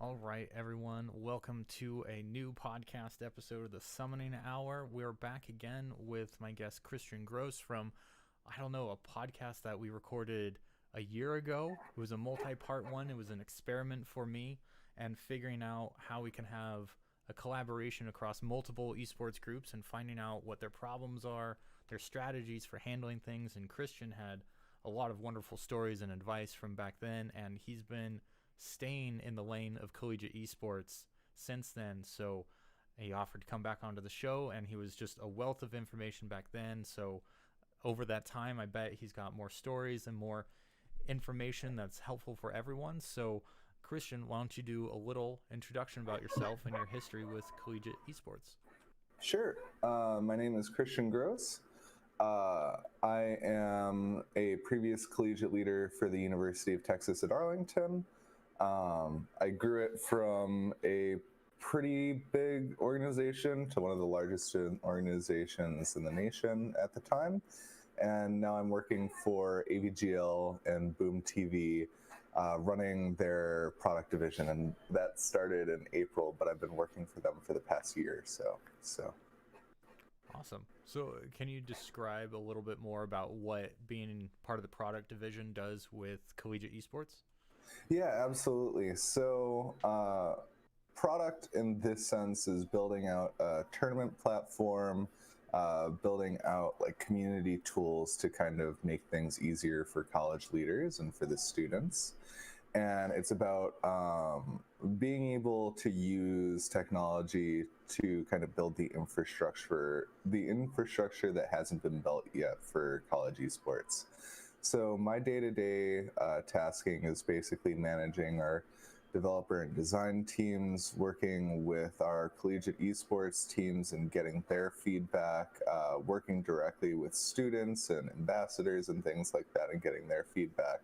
All right, everyone. Welcome to a new podcast episode of the Summoning Hour. We're back again with my guest, Christian Gross, from, a podcast that we recorded a year ago. It was a multi-part one. It was an experiment for me and figuring out how we can have a collaboration across multiple esports groups and finding out what their problems are, their strategies for handling things. And Christian had a lot of wonderful stories and advice from back then, and he's been staying in the lane of collegiate esports since then. So he offered to come back onto the show, and he was just a wealth of information back then. So over that time, I bet he's got more stories and more information that's helpful for everyone. So Christian, why don't you do a little introduction about yourself and your history with collegiate esports? Sure. My name is Christian Gross. I am a previous collegiate leader for the University of Texas at Arlington. I grew it from a pretty big organization to one of the largest student organizations in the nation at the time. And now I'm working for AVGL and Boom TV, running their product division. And that started in April, but I've been working for them for the past year or so. Awesome. So can you describe a little bit more about what being part of the product division does with collegiate esports? Yeah, absolutely. So product in this sense is building out a tournament platform, building out like community tools to kind of make things easier for college leaders and for the students. And it's about being able to use technology to kind of build the infrastructure that hasn't been built yet for college esports. So my day-to-day tasking is basically managing our developer and design teams, working with our collegiate esports teams and getting their feedback, working directly with students and ambassadors and things like that and getting their feedback.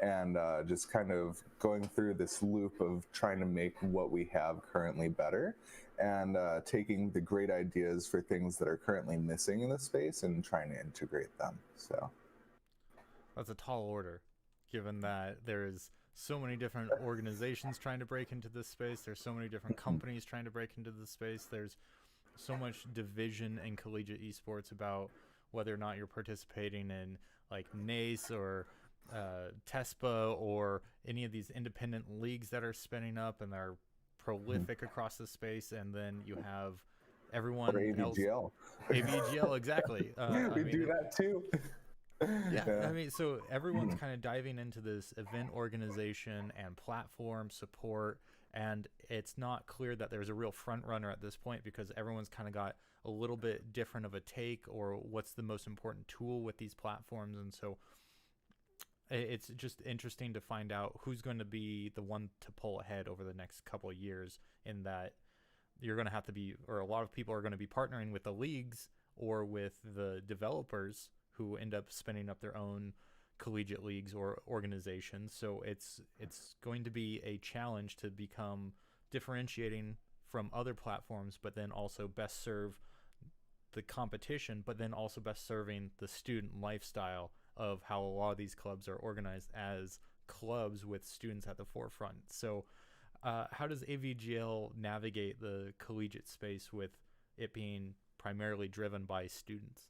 And just kind of going through this loop of trying to make what we have currently better and taking the great ideas for things that are currently missing in the space and trying to integrate them. So that's a tall order, given that there's so many different organizations trying to break into this space. There's so many different companies trying to break into this space. There's so much division in collegiate esports about whether or not you're participating in like NACE or TESPA or any of these independent leagues that are spinning up and are prolific across the space. And then you have everyone or AVGL. else. AVGL, exactly. We do that too. Yeah, I mean, so everyone's kind of diving into this event organization and platform support, and it's not clear that there's a real front runner at this point because everyone's kind of got a little bit different of a take or what's the most important tool with these platforms. And so it's just interesting to find out who's going to be the one to pull ahead over the next couple of years, in that you're going to have to be, or a lot of people are going to be partnering with the leagues or with the developers who end up spinning up their own collegiate leagues or organizations. So it's going to be a challenge to become differentiating from other platforms, but then also best serve the competition, but then also best serving the student lifestyle of how a lot of these clubs are organized as clubs with students at the forefront. So how does AVGL navigate the collegiate space with it being primarily driven by students?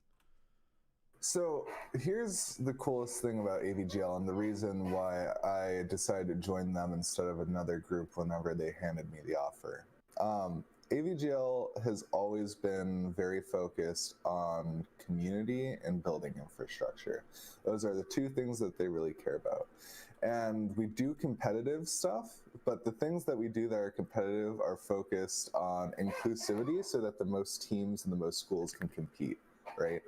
So here's the coolest thing about AVGL and the reason why I decided to join them instead of another group whenever they handed me the offer. AVGL has always been very focused on community and building infrastructure. Those are the two things that they really care about. And we do competitive stuff, but the things that we do that are competitive are focused on inclusivity so that the most teams and the most schools can compete, right?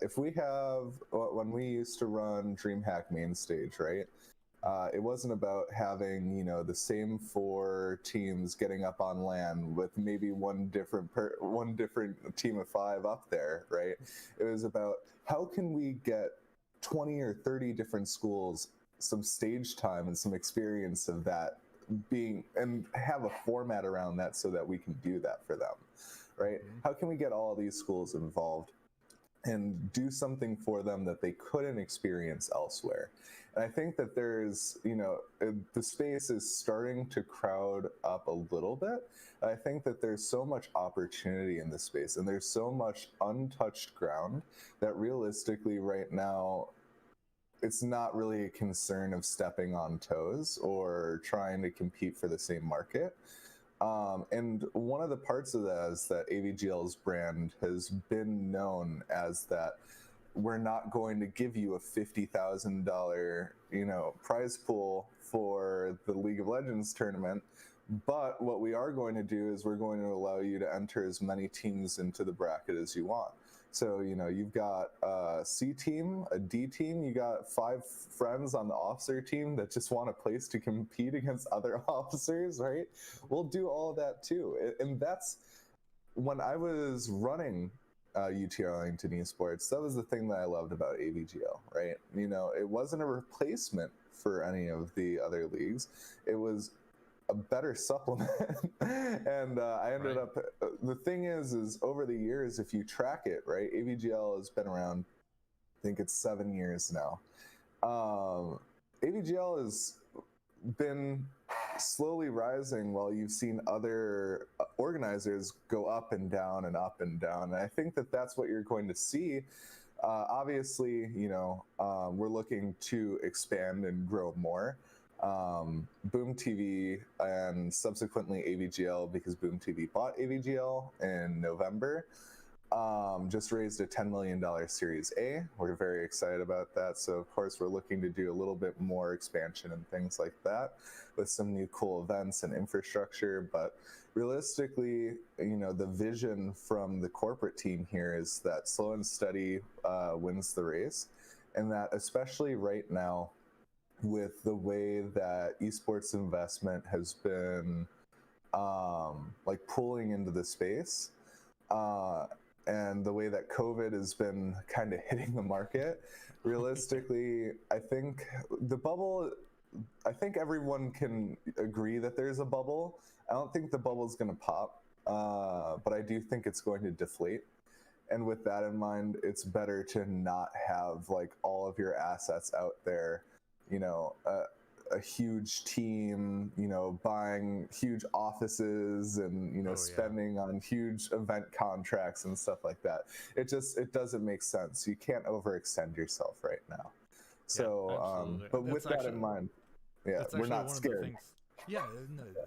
If we have, when we used to run DreamHack main stage, right? It wasn't about having, the same four teams getting up on LAN with maybe one different team of five up there, right? It was about how can we get 20 or 30 different schools some stage time and some experience of that being, and have a format around that so that we can do that for them, right? How can we get all these schools involved? and do something for them that they couldn't experience elsewhere. And I think that there's, the space is starting to crowd up a little bit. I think that there's so much opportunity in this space, and there's so much untouched ground that realistically right now, it's not really a concern of stepping on toes or trying to compete for the same market. And one of the parts of that is that AVGL's brand has been known as that we're not going to give you a $50,000, prize pool for the League of Legends tournament. But what we are going to do is we're going to allow you to enter as many teams into the bracket as you want. So, you've got a C team, a D team, you got 5 friends on the officer team that just want a place to compete against other officers, right? We'll do all of that too. And that's when I was running UT Arlington Esports, that was the thing that I loved about AVGL, right? It wasn't a replacement for any of the other leagues. It was a better supplement. And I ended up, the thing is over the years, if you track it, right, AVGL has been around, I think it's 7 years now. AVGL has been slowly rising while you've seen other organizers go up and down and up and down. And I think that that's what you're going to see. Obviously, we're looking to expand and grow more. Boom TV and subsequently AVGL, because Boom TV bought AVGL in November, just raised a $10 million Series A. We're very excited about that. So of course we're looking to do a little bit more expansion and things like that with some new cool events and infrastructure. But realistically, the vision from the corporate team here is that slow and steady wins the race, and that especially right now, with the way that esports investment has been pulling into the space, and the way that COVID has been kind of hitting the market, realistically, I think the bubble, I think everyone can agree that there's a bubble. I don't think the bubble is going to pop, but I do think it's going to deflate. And with that in mind, it's better to not have all of your assets out there, a huge team, buying huge offices and, spending on huge event contracts and stuff like that. It doesn't make sense. You can't overextend yourself right now. So, but with that in mind, we're not scared.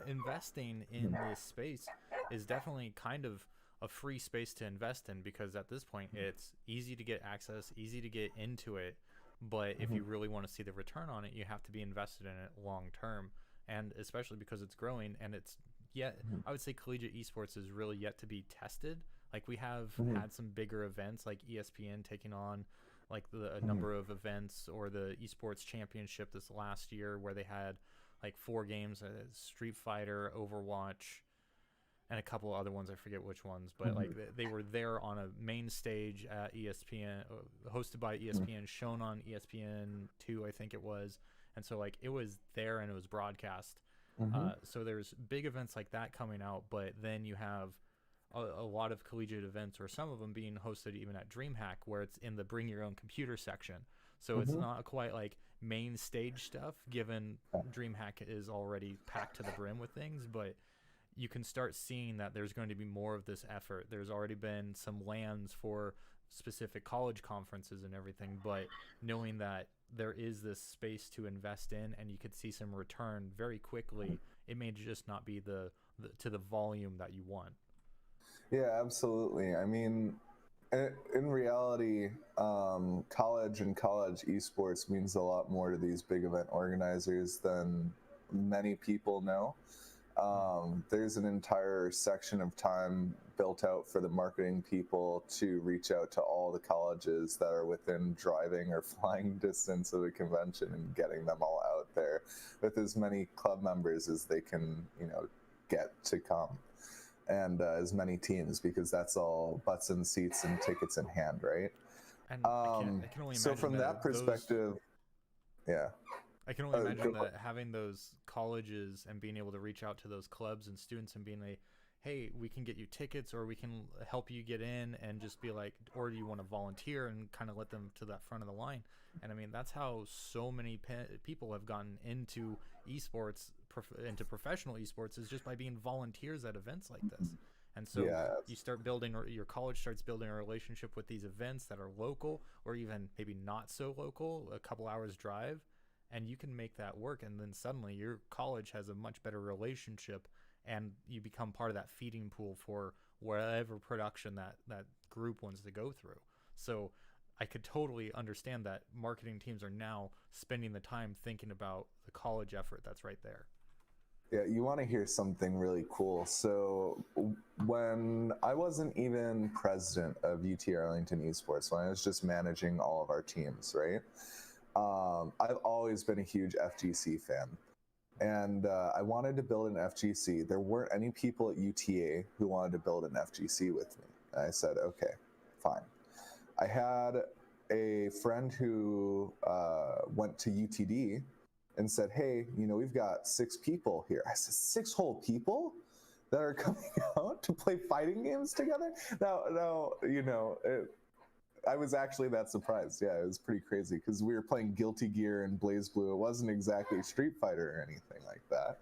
Investing in this space is definitely kind of a free space to invest in, because at this point it's easy to get access, easy to get into it. But if you really want to see the return on it, you have to be invested in it long term, and especially because it's growing and it's I would say collegiate esports is really yet to be tested. We have had some bigger events like ESPN taking on a number of events, or the esports championship this last year where they had 4 games, Street Fighter, Overwatch, and a couple other ones, I forget which ones, but they were there on a main stage at ESPN, hosted by ESPN, shown on ESPN2, I think it was. And so it was there and it was broadcast. So there's big events like that coming out, but then you have a lot of collegiate events, or some of them being hosted even at DreamHack, where it's in the bring your own computer section. So it's not quite main stage stuff, given DreamHack is already packed to the brim with things, but you can start seeing that there's going to be more of this effort. There's already been some lands for specific college conferences and everything, but knowing that there is this space to invest in and you could see some return very quickly, it may just not be the volume that you want. Yeah, absolutely. I mean, in reality, college and college esports means a lot more to these big event organizers than many people know. There's an entire section of time built out for the marketing people to reach out to all the colleges that are within driving or flying distance of a convention and getting them all out there with as many club members as they can, get to come, and as many teams, because that's all butts and seats and tickets in hand, right? And I can only imagine so from that perspective, I can only imagine that having those colleges and being able to reach out to those clubs and students and being hey, we can get you tickets, or we can help you get in, and just be like, or do you want to volunteer, and kind of let them to that front of the line. And I mean, that's how so many people have gotten into esports, into professional esports, is just by being volunteers at events like this. And so Yeah. you start building, or your college starts building a relationship with these events that are local, or even maybe not so local, a couple hours drive, and you can make that work. And then suddenly your college has a much better relationship, and you become part of that feeding pool for whatever production that group wants to go through. So I could totally understand that marketing teams are now spending the time thinking about the college effort that's right there. Yeah, you want to hear something really cool. So when I wasn't even president of UT Arlington Esports, when I was just managing all of our teams, right? I've always been a huge FGC fan. And I wanted to build an FGC. There weren't any people at UTA who wanted to build an FGC with me. And I said, okay, fine. I had a friend who went to UTD and said, hey, we've got 6 people here. I said, 6 whole people that are coming out to play fighting games together? Now, I was actually that surprised. Yeah, it was pretty crazy because we were playing Guilty Gear and BlazBlue. It wasn't exactly Street Fighter or anything like that.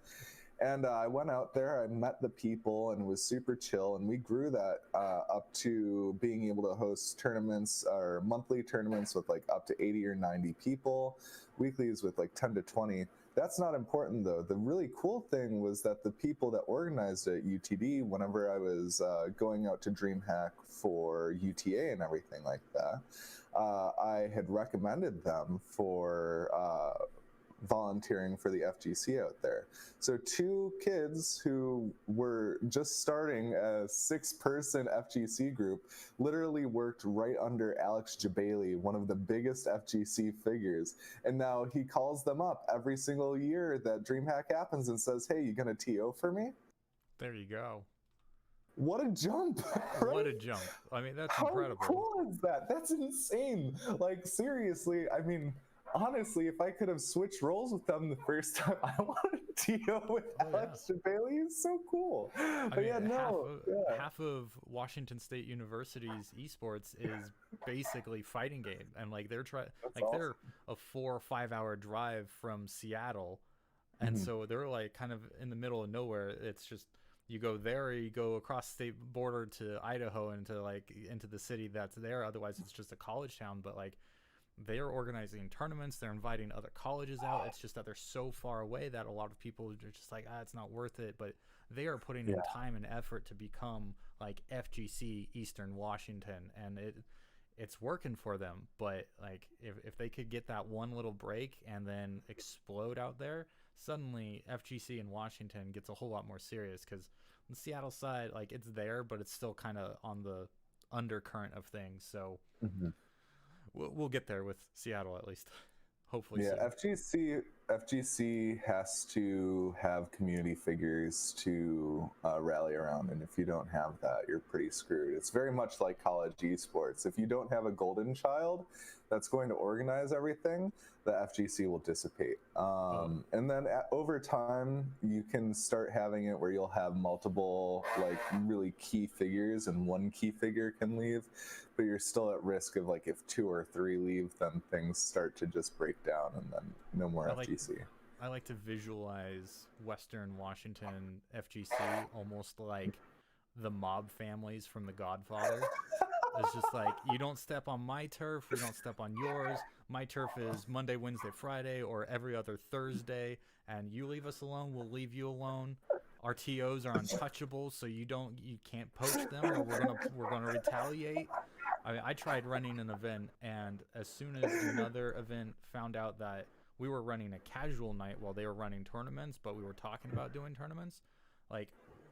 And I went out there, I met the people, and it was super chill. And we grew that up to being able to host tournaments, or monthly tournaments with like up to 80 or 90 people, weeklies with like 10 to 20. That's not important though. The really cool thing was that the people that organized it at UTD, whenever I was going out to DreamHack for UTA and everything like that, I had recommended them for volunteering for the FGC out there. So 2 kids who were just starting a 6-person FGC group literally worked right under Alex Jabali, one of the biggest FGC figures. And now he calls them up every single year that DreamHack happens and says, hey, you gonna TO for me? There you go. What a jump, right? What a jump. I mean, that's How incredible. How cool is that? That's insane. Like, seriously, I mean, honestly, if I could have switched roles with them the first time, I wanted to deal with Alex Jabali. It's so cool. But half of Washington State University's esports is basically fighting game, and like they're they're a 4 or 5 hour drive from Seattle, and so they're like kind of in the middle of nowhere. It's just you go there, or you go across state border to Idaho and into the city that's there. Otherwise, it's just a college town. But like, they are organizing tournaments, they're inviting other colleges out. It's just that they're so far away that a lot of people are just like, it's not worth it. But they are putting in time and effort to become like FGC Eastern Washington, and it's working for them. But like, if they could get that one little break and then explode out there, suddenly FGC in Washington gets a whole lot more serious. Because the Seattle side, like, it's there, but it's still kind of on the undercurrent of things. So we'll get there with Seattle, at least. Hopefully. Yeah, soon. FGC has to have community figures to rally around, and if you don't have that, you're pretty screwed. It's very much like college esports. If you don't have a golden child that's going to organize everything, the FGC will dissipate. And then over time, you can start having it where you'll have multiple like really key figures, and one key figure can leave, but you're still at risk of like if 2 or 3 leave, then things start to just break down, and then no more FGC. I like to visualize Western Washington FGC almost like the mob families from The Godfather. It's just like, you don't step on my turf, we don't step on yours. My turf is Monday, Wednesday, Friday, or every other Thursday, and you leave us alone, we'll leave you alone. Our TOs are untouchable, so you can't poach them, or we're gonna retaliate. I tried running an event, and as soon as another event found out that we were running a casual night while they were running tournaments, but we were talking about doing tournaments, like,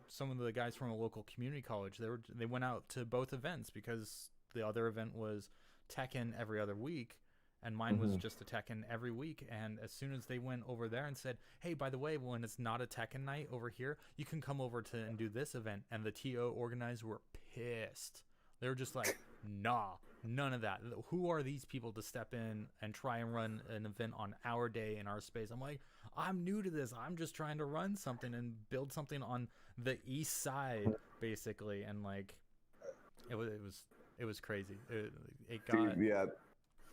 some of the guys from a local community college, they went out to both events, because the other event was Tekken every other week, and mine was just a Tekken every week. And as soon as they went over there and said, hey, by the way, when it's not a Tekken night over here, you can come over and do this event, and the TO organizers were pissed. They were just like, nah, none of that. Who are these people to step in and try and run an event on our day in our space? I'm like, I'm new to this. I'm just trying to run something and build something on the east side, basically. And like, it was crazy. It got. Dude, yeah,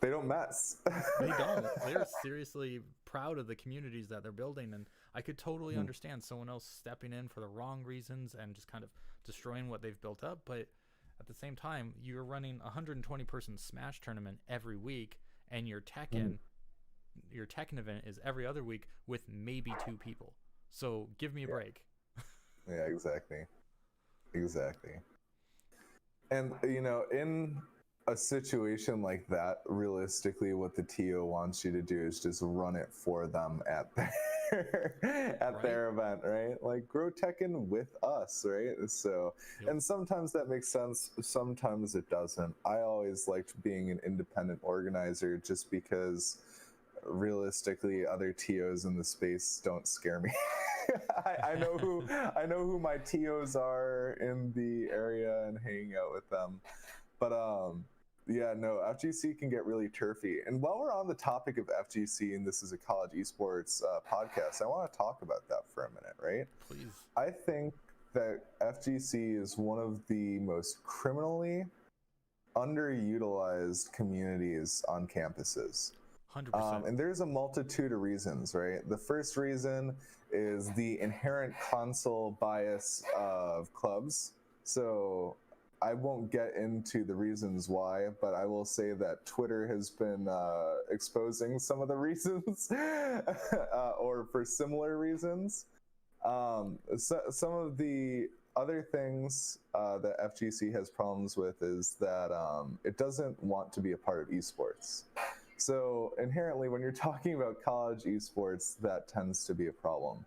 they don't mess. They don't. They're seriously proud of the communities that they're building, and I could totally understand someone else stepping in for the wrong reasons and just kind of destroying what they've built up. But at the same time, you're running a 120-person Smash tournament every week, and your Tekken event is every other week with maybe 2 people. So give me a break. Yeah, exactly. And you know, in a situation like that, realistically, what the TO wants you to do is just run it for them at their event, right? Like, grow Tekken with us, right? So, and sometimes that makes sense, sometimes it doesn't. I always liked being an independent organizer just because realistically other TOs in the space don't scare me. I know who my TOs are in the area and hanging out with them. But yeah, no, FGC can get really turfy. And while we're on the topic of FGC, and this is a college esports podcast, I want to talk about that for a minute, right? Please. I think that FGC is one of the most criminally underutilized communities on campuses. 100%. And there's a multitude of reasons, right? The first reason is the inherent console bias of clubs. So I won't get into the reasons why, but I will say that Twitter has been exposing some of the reasons or for similar reasons. Some of the other things that FGC has problems with is that it doesn't want to be a part of esports. So inherently, when you're talking about college esports, that tends to be a problem.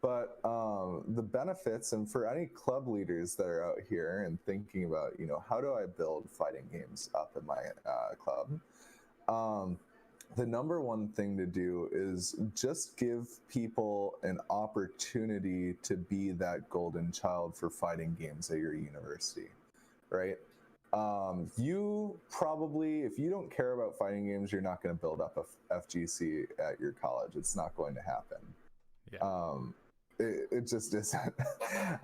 But the benefits, and for any club leaders that are out here and thinking about, you know, how do I build fighting games up in my club? The number one thing to do is just give people an opportunity to be that golden child for fighting games at your university, right? You probably, if you don't care about fighting games, you're not going to build up a FGC at your college. It's not going to happen. Yeah. It just isn't.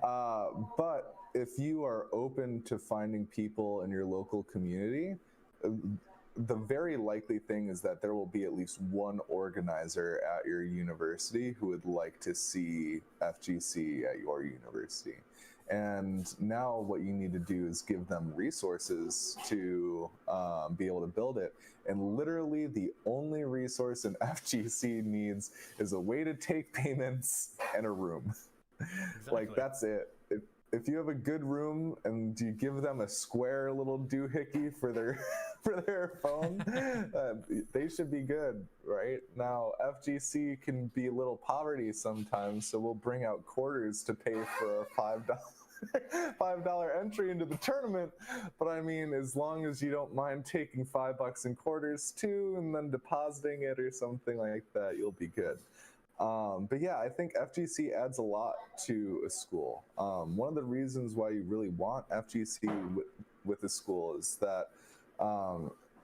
But if you are open to finding people in your local community, the very likely thing is that there will be at least one organizer at your university who would like to see FGC at your university. And now what you need to do is give them resources to be able to build it. And literally the only resource an FGC needs is a way to take payments and a room. Exactly. Like, that's it. If you have a good room and you give them a square little doohickey for their for their phone, they should be good, right? Now, FGC can be a little poverty sometimes, so we'll bring out quarters to pay for a $5 entry into the tournament. But I mean, as long as you don't mind taking $5 in quarters too, and then depositing it or something like that, you'll be good. But yeah, I think FGC adds a lot to a school. One of the reasons why you really want FGC with a school is that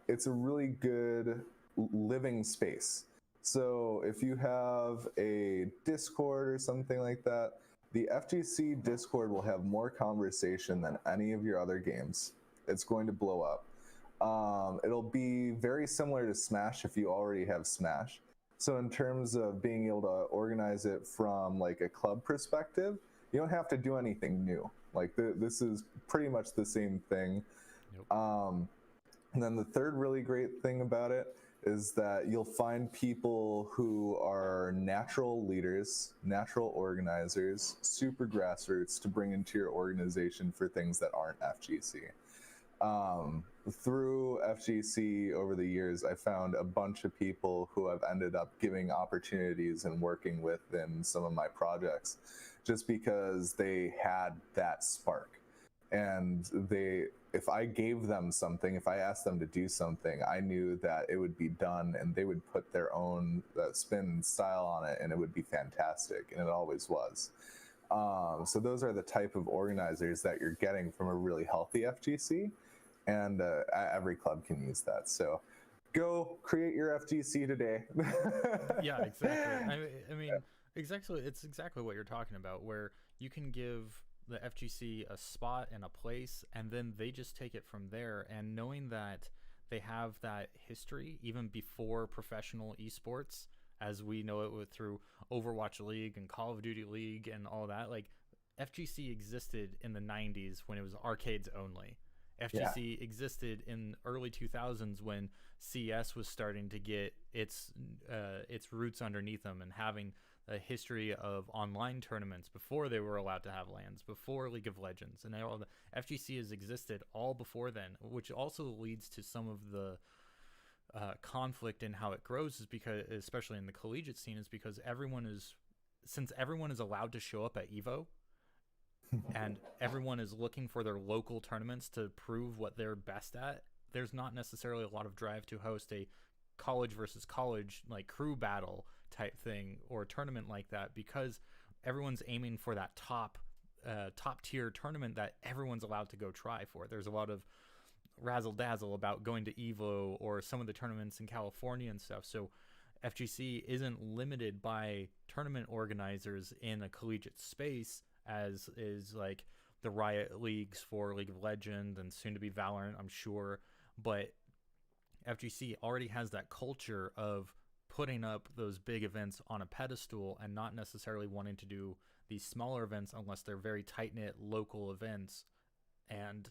it's a really good living space. So if you have a Discord or something like that, the FGC Discord will have more conversation than any of your other games. It's going to blow up. It'll be very similar to Smash if you already have Smash. So in terms of being able to organize it from like a club perspective, you don't have to do anything new. Like this is pretty much the same thing. Yep. And then the third really great thing about it is that you'll find people who are natural leaders, natural organizers, super grassroots to bring into your organization for things that aren't FGC. Through FGC over the years, I found a bunch of people who have ended up giving opportunities and working with in some of my projects just because they had that spark. And if I gave them something, if I asked them to do something, I knew that it would be done and they would put their own spin and style on it and it would be fantastic, and it always was. So those are the type of organizers that you're getting from a really healthy FGC. and every club can use that. So go create your FGC today. Yeah, exactly. I mean, exactly. It's exactly what you're talking about, where you can give the FGC a spot and a place, and then they just take it from there. And knowing that they have that history even before professional esports, as we know it through Overwatch League and Call of Duty League and all that, like FGC existed in the 90s when it was arcades only. FGC existed in early 2000s when CS was starting to get its roots underneath them and having a history of online tournaments before they were allowed to have LANs, before League of Legends, and all the FGC has existed all before then, which also leads to some of the conflict in how it grows, is because, especially in the collegiate scene, is because since everyone is allowed to show up at Evo and everyone is looking for their local tournaments to prove what they're best at, there's not necessarily a lot of drive to host a college versus college like crew battle type thing or a tournament like that, because everyone's aiming for that top tier tournament that everyone's allowed to go try for. There's a lot of razzle dazzle about going to Evo or some of the tournaments in California and stuff. So FGC isn't limited by tournament organizers in a collegiate space as is like the Riot Leagues for League of Legends and soon to be Valorant, I'm sure. But FGC already has that culture of putting up those big events on a pedestal and not necessarily wanting to do these smaller events unless they're very tight-knit local events. And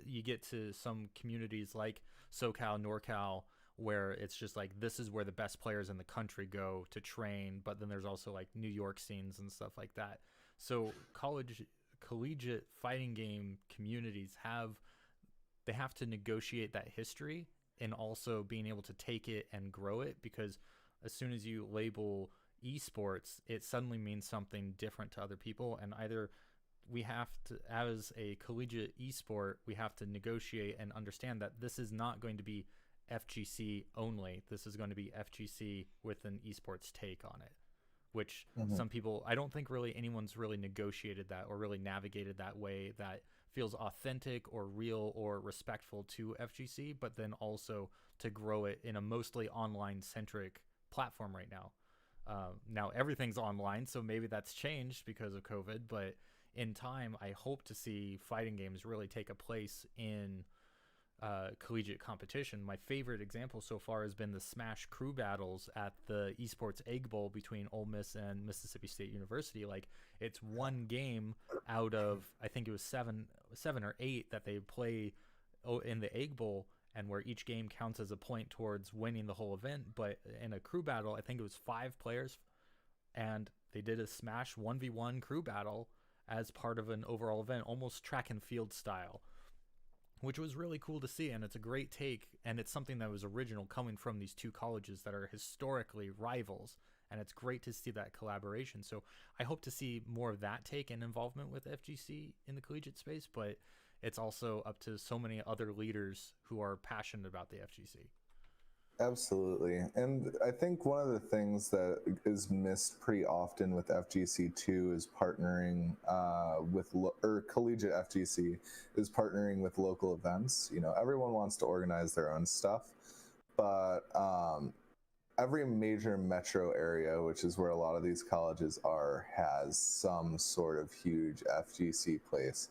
you get to some communities like SoCal, NorCal, where it's just like, this is where the best players in the country go to train, but then there's also like New York scenes and stuff like that. So collegiate fighting game communities have to negotiate that history and also being able to take it and grow it, because as soon as you label esports, it suddenly means something different to other people. And either we have to, as a collegiate esport, we have to negotiate and understand that this is not going to be FGC only. This is going to be FGC with an esports take on it, which some people, I don't think really anyone's really negotiated that or really navigated that way that feels authentic or real or respectful to FGC, but then also to grow it in a mostly online centric platform right now. Now everything's online, so maybe that's changed because of COVID, but in time, I hope to see fighting games really take a place in collegiate competition. My favorite example so far has been the Smash crew battles at the Esports Egg Bowl between Ole Miss and Mississippi State University. Like, it's one game out of, I think it was seven or eight that they play in the Egg Bowl, and where each game counts as a point towards winning the whole event. But in a crew battle, I think it was 5 players, and they did a Smash 1v1 crew battle as part of an overall event, almost track and field style, which was really cool to see. And it's a great take, and it's something that was original coming from these two colleges that are historically rivals, and it's great to see that collaboration. So I hope to see more of that take and involvement with FGC in the collegiate space, but it's also up to so many other leaders who are passionate about the FGC. Absolutely. And I think one of the things that is missed pretty often with FGC2 is partnering or collegiate FGC is partnering with local events. You know, everyone wants to organize their own stuff, but every major metro area, which is where a lot of these colleges are, has some sort of huge FGC place.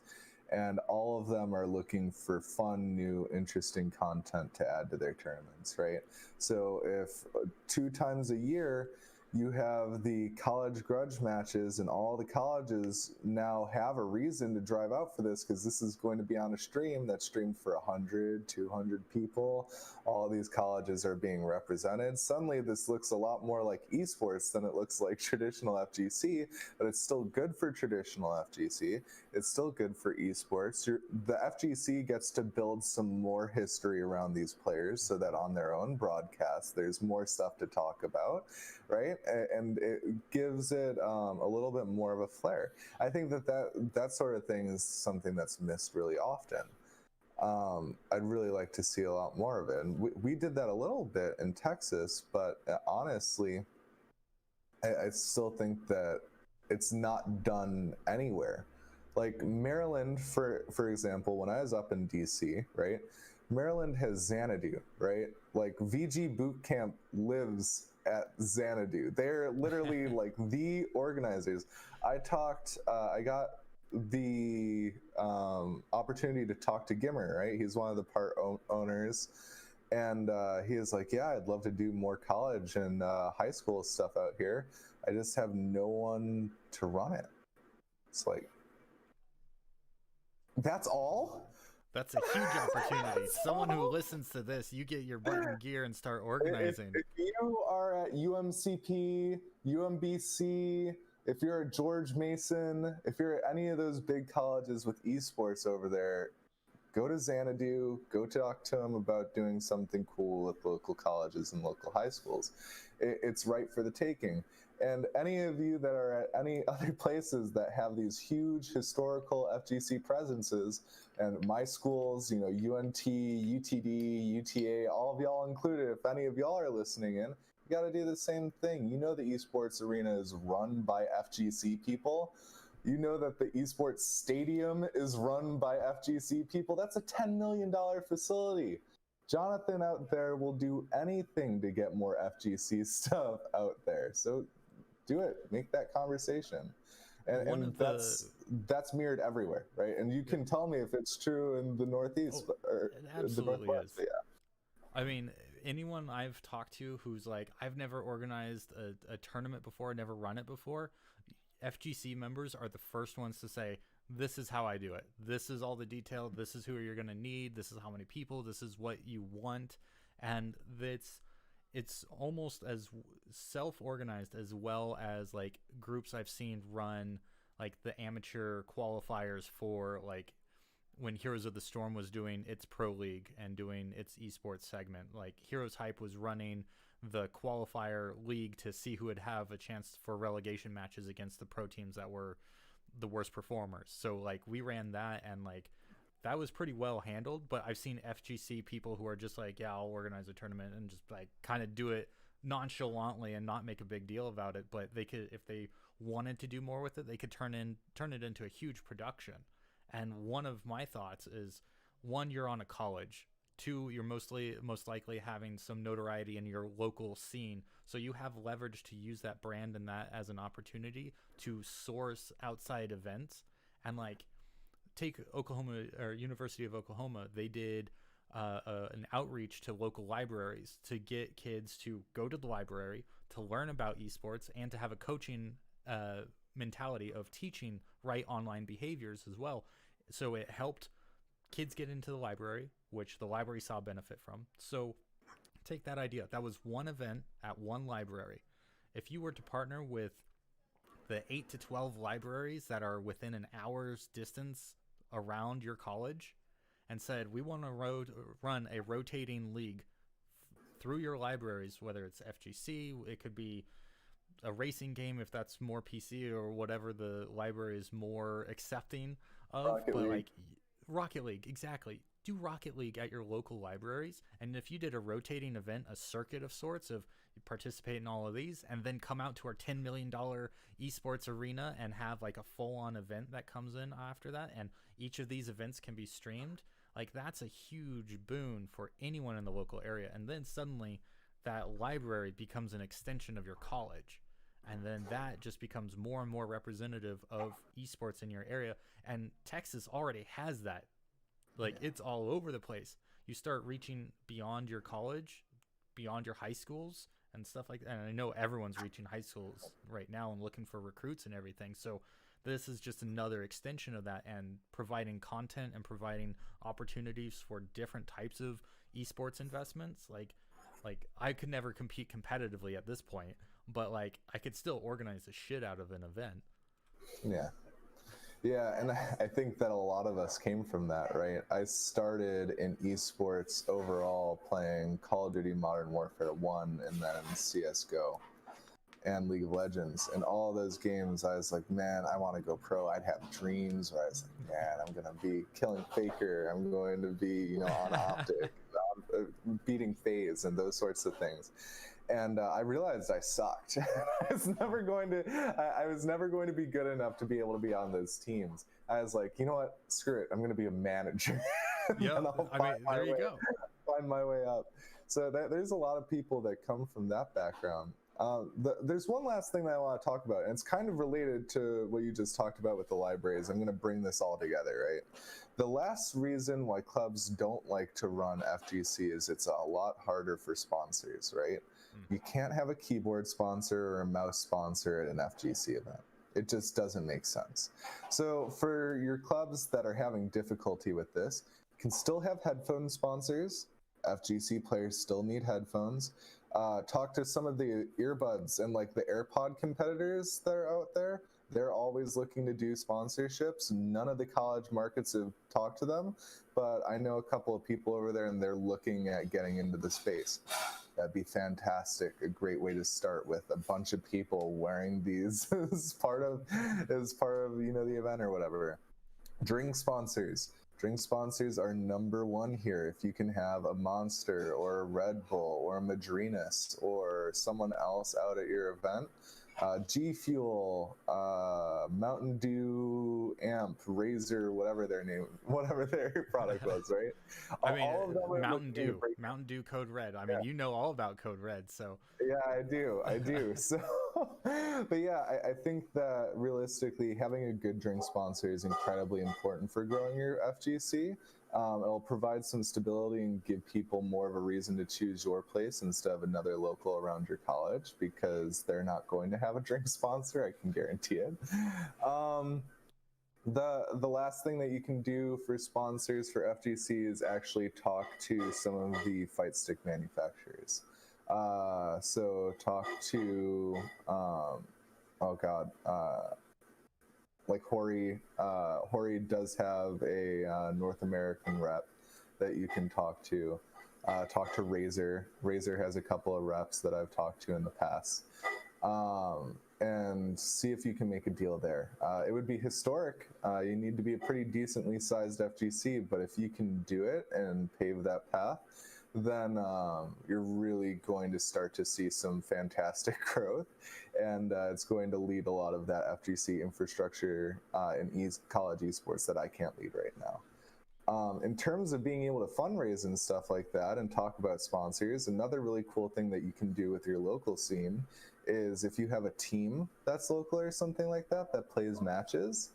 And all of them are looking for fun, new, interesting content to add to their tournaments, right? So if 2 times a year you have the college grudge matches, and all the colleges now have a reason to drive out for this, because this is going to be on a stream that's streamed for 100, 200 people. All these colleges are being represented. Suddenly this looks a lot more like esports than it looks like traditional FGC, but it's still good for traditional FGC. It's still good for esports. The FGC gets to build some more history around these players so that on their own broadcast, there's more stuff to talk about, right? And it gives it a little bit more of a flair. I think that sort of thing is something that's missed really often. I'd really like to see a lot more of it. And we did that a little bit in Texas, but honestly, I still think that it's not done anywhere. Like Maryland, for example, when I was up in DC, right? Maryland has Xanadu, right? Like VG Boot Camp lives at Xanadu. They're literally like the organizers. I got the opportunity to talk to Gimmer, right? He's one of the part owners. And he is like, yeah, I'd love to do more college and high school stuff out here. I just have no one to run it. It's like, that's all? That's a huge opportunity. Someone who listens to this, you get your butt in gear and start organizing. If you are at UMCP, UMBC, if you're at George Mason, if you're at any of those big colleges with esports over there, go to Xanadu, go talk to them about doing something cool with local colleges and local high schools. It's right for the taking. And any of you that are at any other places that have these huge historical FGC presences, and my schools, UNT, UTD, UTA, all of y'all included, if any of y'all are listening in, you got to do the same thing. You know the esports arena is run by FGC people. You know that the esports stadium is run by FGC people. That's a $10 million facility. Jonathan out there will do anything to get more FGC stuff out there. So do it. Make that conversation. And that's mirrored everywhere, right? And you can tell me if it's true in the Northeast or the Northwest. Yeah. I mean, anyone I've talked to who's like, I've never organized a tournament before, never run it before, FGC members are the first ones to say, this is how I do it. This is all the detail. This is who you're going to need. This is how many people. This is what you want. And it's almost as self-organized as well as like groups I've seen run like the amateur qualifiers for like when Heroes of the Storm was doing its pro league and doing its esports segment. Like Heroes Hype was running the qualifier league to see who would have a chance for relegation matches against the pro teams that were the worst performers. So like we ran that, and like that was pretty well handled. But I've seen FGC people who are just like, yeah, I'll organize a tournament and just like kind of do it nonchalantly and not make a big deal about it. But they could, if they wanted to do more with it, they could turn it into a huge production. And one of my thoughts is, one, you're on a college. Two, you're most likely having some notoriety in your local scene, so you have leverage to use that brand and that as an opportunity to source outside events. And like, take Oklahoma or University of Oklahoma, they did an outreach to local libraries to get kids to go to the library to learn about esports and to have a coaching mentality of teaching right online behaviors as well. So it helped kids get into the library, which the library saw benefit from. So take that idea. That was one event at one library. If you were to partner with the 8 to 12 libraries that are within an hour's distance around your college and said, we want to run a rotating league through your libraries, whether it's FGC, it could be a racing game if that's more PC or whatever the library is more accepting of. Rocket League, exactly. Do Rocket League at your local libraries, and if you did a rotating event, a circuit of sorts of you participate in all of these, and then come out to our $10 million esports arena and have like a full-on event that comes in after that, and each of these events can be streamed, like that's a huge boon for anyone in the local area. And then suddenly that library becomes an extension of your college. And then that just becomes more and more representative of esports in your area. And Texas already has that. Like, it's all over the place. You start reaching beyond your college, beyond your high schools and stuff like that. And I know everyone's reaching high schools right now and looking for recruits and everything. So this is just another extension of that, and providing content and providing opportunities for different types of esports investments. Like I could never compete competitively at this point, but like I could still organize the shit out of an event. Yeah, and I think that a lot of us came from that, right? I started in esports overall playing Call of Duty Modern Warfare 1 and then CSGO and League of Legends. And all those games, I was like, man, I want to go pro. I'd have dreams where I was like, man, I'm going to be killing Faker. I'm going to be, on Optic, beating FaZe and those sorts of things. and I realized I sucked. I was never going to be good enough to be able to be on those teams. I was like, you know what? Screw it. I'm going to be a manager. Yeah, I mean, there you go. Find my way up. So there's a lot of people that come from that background. There's one last thing that I want to talk about, and it's kind of related to what you just talked about with the libraries. I'm going to bring this all together, right? The last reason why clubs don't like to run FGC is it's a lot harder for sponsors, right? You can't have a keyboard sponsor or a mouse sponsor at an FGC event. It just doesn't make sense. So for your clubs that are having difficulty with this, you can still have headphone sponsors. FGC players still need headphones. Talk to some of the earbuds and like the AirPod competitors that are out there. They're always looking to do sponsorships. None of the college markets have talked to them, but I know a couple of people over there and they're looking at getting into the space. That'd be fantastic. A great way to start with a bunch of people wearing these as part of the event or whatever. Drink sponsors. Drink sponsors are number one here. If you can have a Monster or a Red Bull or a Madrinas or someone else out at your event, G Fuel, Mountain Dew, Amp, Razor, whatever their product was, right? I mean, all of them Mountain Dew Code Red. I mean, you know all about Code Red, so. Yeah, I do. So, but yeah, I think that realistically, having a good drink sponsor is incredibly important for growing your FGC. It'll provide some stability and give people more of a reason to choose your place instead of another local around your college, because they're not going to have a drink sponsor, I can guarantee it. The last thing that you can do for sponsors for FGC is actually talk to some of the fight stick manufacturers. So talk to, like Hori. Hori does have a North American rep that you can talk to. Talk to Razor. Razor has a couple of reps that I've talked to in the past. And see if you can make a deal there. It would be historic. You need to be a pretty decently sized FGC, but if you can do it and pave that path, then you're really going to start to see some fantastic growth, and it's going to lead a lot of that FGC infrastructure in college esports that I can't lead right now. In terms of being able to fundraise and stuff like that and talk about sponsors, another really cool thing that you can do with your local scene is if you have a team that's local or something like that that plays matches,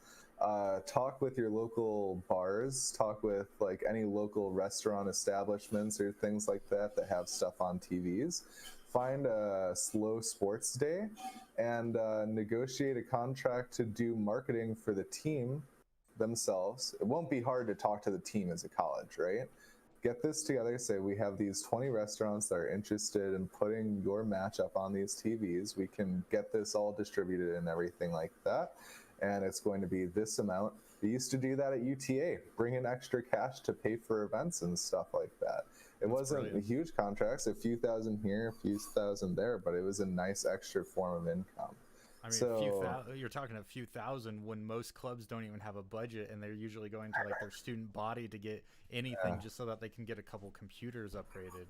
talk with your local bars, talk with like any local restaurant establishments or things like that that have stuff on TVs. Find a slow sports day and negotiate a contract to do marketing for the team themselves. It won't be hard to talk to the team as a college, right? Get this together, say we have these 20 restaurants that are interested in putting your match up on these TVs. We can get this all distributed and everything like that. And it's going to be this amount. We used to do that at UTA, bring in extra cash to pay for events and stuff like that. It wasn't a huge contracts, a few thousand here, a few thousand there, but it was a nice extra form of income. I mean, you're talking a few thousand when most clubs don't even have a budget, and they're usually going to like their student body to get anything just so that they can get a couple computers upgraded.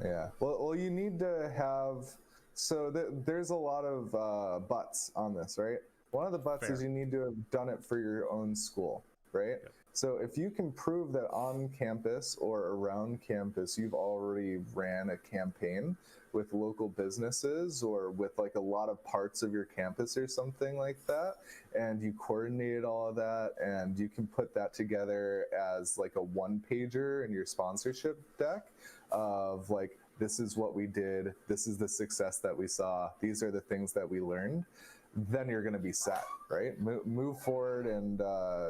Yeah. Well, you need to have. So there's a lot of buts on this, right? One of the buts is you need to have done it for your own school, right? Yep. So if you can prove that on campus or around campus you've already ran a campaign with local businesses or with like a lot of parts of your campus or something like that, and you coordinated all of that, and you can put that together as like a one-pager in your sponsorship deck of like, this is what we did, this is the success that we saw, these are the things that we learned, then you're going to be set, right? Move forward, and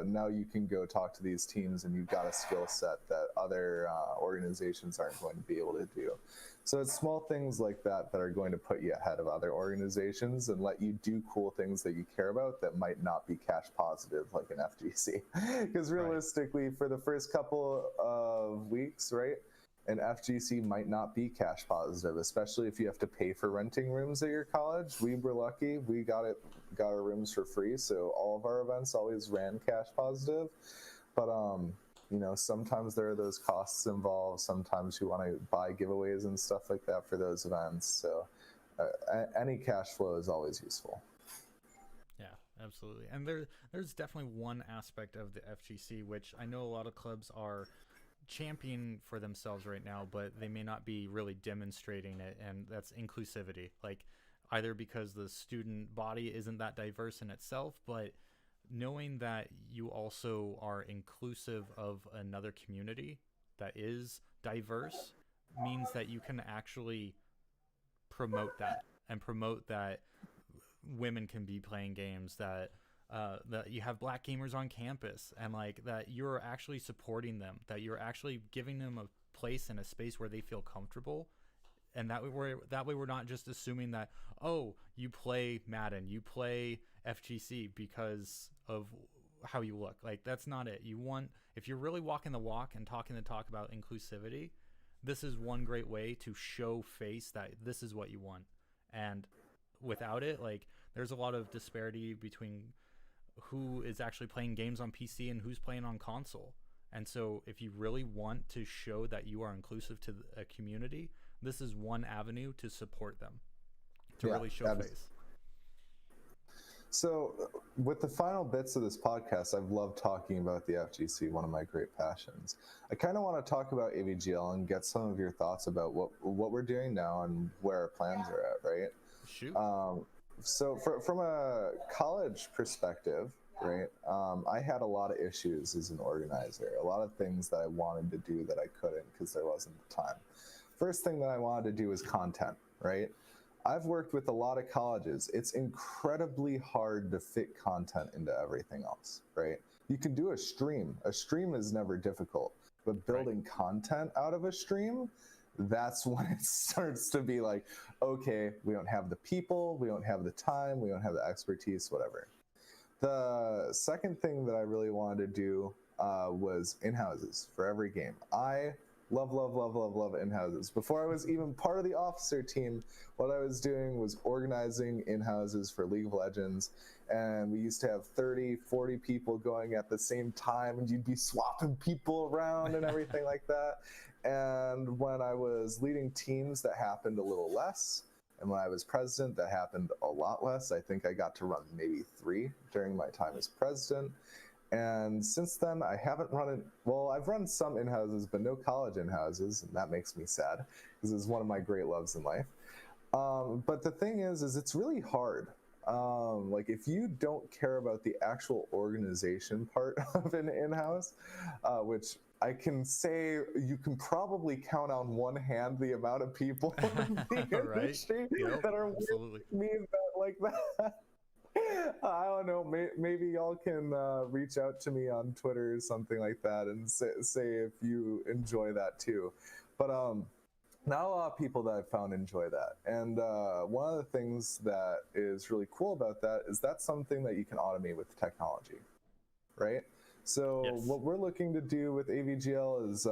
now you can go talk to these teams, and you've got a skill set that other organizations aren't going to be able to do. So it's small things like that that are going to put you ahead of other organizations and let you do cool things that you care about that might not be cash positive like an FGC. Because realistically, for the first couple of weeks, right, an FGC might not be cash positive, especially if you have to pay for renting rooms at your college. We were lucky; we got our rooms for free, so all of our events always ran cash positive. But You know, sometimes there are those costs involved. Sometimes you want to buy giveaways and stuff like that for those events. So any cash flow is always useful. Yeah, absolutely. And there's definitely one aspect of the FGC which I know a lot of clubs are championing for themselves right now, but they may not be really demonstrating it, and that's inclusivity. Like, either because the student body isn't that diverse in itself, but knowing that you also are inclusive of another community that is diverse means that you can actually promote that, and promote that women can be playing games, that you have black gamers on campus, and like that you're actually supporting them, that you're actually giving them a place and a space where they feel comfortable. And that way we're not just assuming that, oh, you play Madden, you play FGC because of how you look. Like, that's not it. If you're really walking the walk and talking the talk about inclusivity, this is one great way to show face that this is what you want. And without it, like, there's a lot of disparity between who is actually playing games on PC and who's playing on console. And so if you really want to show that you are inclusive to a community, this is one avenue to support them, to really show face. So with the final bits of this podcast, I've loved talking about the FGC, one of my great passions. I kind of want to talk about AVGL and get some of your thoughts about what we're doing now and where our plans are at, right? Shoot. So from a college perspective, right, I had a lot of issues as an organizer, a lot of things that I wanted to do that I couldn't because there wasn't the time. First thing that I wanted to do is content, right? I've worked with a lot of colleges. It's incredibly hard to fit content into everything else, right? You can do a stream. A stream is never difficult, but building content out of a stream, that's when it starts to be like, okay, we don't have the people, we don't have the time, we don't have the expertise, whatever. The second thing that I really wanted to do was in-houses for every game. I love in-houses. Before I was even part of the officer team, what I was doing was organizing in-houses for League of Legends, and we used to have 30, 40 people going at the same time, and you'd be swapping people around and everything like that. And when I was leading teams, that happened a little less. And when I was president, that happened a lot less. I think I got to run maybe 3 during my time as president. And since then, I haven't run it. Well, I've run some in-houses, but no college in-houses, and that makes me sad because it's one of my great loves in life. But the thing is it's really hard. Like, if you don't care about the actual organization part of an in-house, which I can say you can probably count on one hand the amount of people in the industry that are with me like that. I don't know, maybe y'all can reach out to me on Twitter or something like that and say if you enjoy that too. But not a lot of people that I've found enjoy that. And one of the things that is really cool about that is that's something that you can automate with technology, right? So what we're looking to do with AVGL is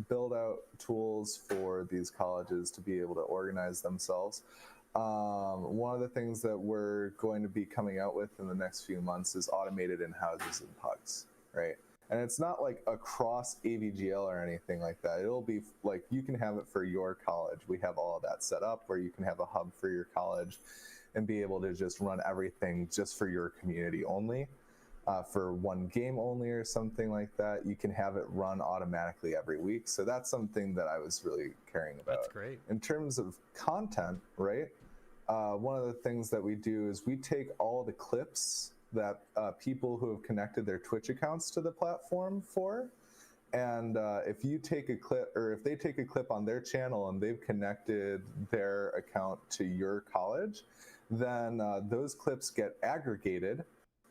build out tools for these colleges to be able to organize themselves. One of the things that we're going to be coming out with in the next few months is automated in-houses and pugs, right? And it's not like across AVGL or anything like that. It'll be like you can have it for your college. We have all of that set up where you can have a hub for your college and be able to just run everything just for your community only. For one game only or something like that, you can have it run automatically every week. So that's something that I was really caring about. That's great. In terms of content, right? One of the things that we do is we take all the clips that people who have connected their Twitch accounts to the platform for. And if you take a clip, or if they take a clip on their channel and they've connected their account to your college, then those clips get aggregated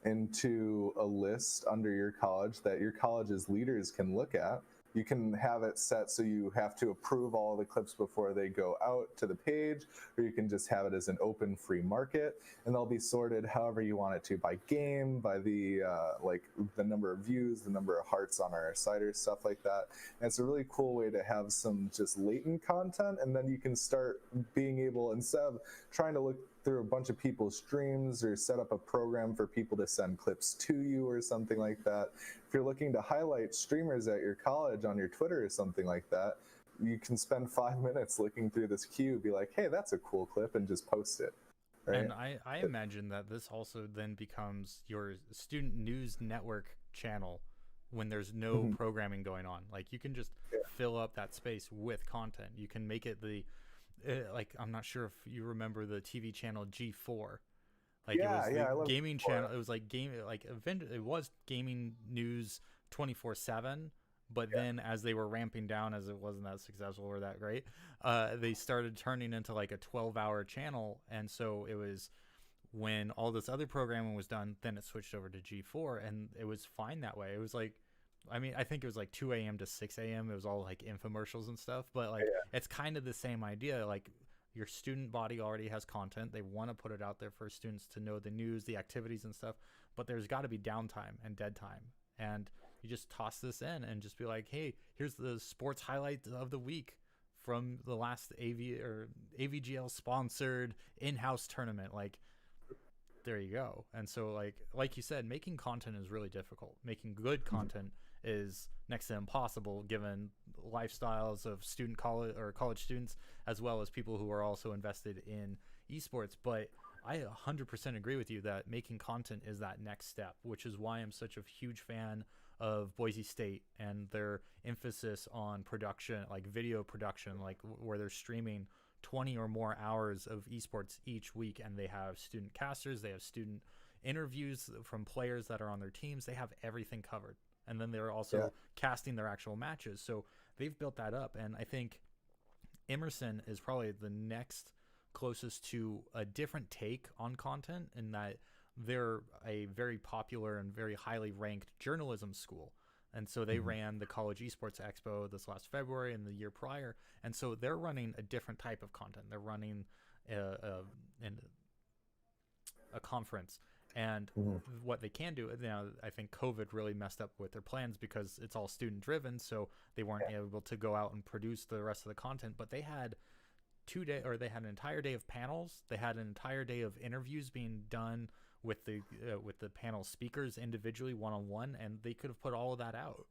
into a list under your college that your college's leaders can look at. You can have it set so you have to approve all the clips before they go out to the page, or you can just have it as an open free market, and they'll be sorted however you want it to, by game, by the like the number of views, the number of hearts on our site, or stuff like that. And it's a really cool way to have some just latent content, and then you can start being able, instead of trying to look through a bunch of people's streams or set up a program for people to send clips to you or something like that. If you're looking to highlight streamers at your college on your Twitter or something like that, you can spend 5 minutes looking through this queue, be like, hey, that's a cool clip, and just post it. Right? And I imagine that this also then becomes your student news network channel when there's no programming going on. Like, you can just fill up that space with content. You can make it the like, I'm not sure if you remember the TV channel G4. Like, it was the gaming channel. It was like it was gaming news 24/7. But then as they were ramping down, as it wasn't that successful or that great, they started turning into like a 12-hour channel. And so it was, when all this other programming was done, then it switched over to G4, and it was fine that way. It was like, I mean, I think it was like 2 a.m. to 6 a.m. It was all like infomercials and stuff. But like, it's kind of the same idea. Like, your student body already has content. They want to put it out there for students to know the news, the activities and stuff. But there's got to be downtime and dead time. And you just toss this in and just be like, hey, here's the sports highlight of the week from the last AVGL sponsored in-house tournament. Like, there you go. And so like you said, making content is really difficult. Making good content is next to impossible, given lifestyles of college students, as well as people who are also invested in esports. But I 100% agree with you that making content is that next step, which is why I'm such a huge fan of Boise State and their emphasis on production, like video production, like where they're streaming 20 or more hours of esports each week, and they have student casters, they have student interviews from players that are on their teams, they have everything covered. And then they're also casting their actual matches. So they've built that up, and I think Emerson is probably the next closest to a different take on content, in that they're a very popular and very highly ranked journalism school. And so they ran the College Esports Expo this last February and the year prior. And so they're running a different type of content. They're running a conference. And what they can do now, I think COVID really messed up with their plans because it's all student driven. So they weren't able to go out and produce the rest of the content. But they had they had an entire day of panels. They had an entire day of interviews being done with the panel speakers individually, one-on-one, and they could have put all of that out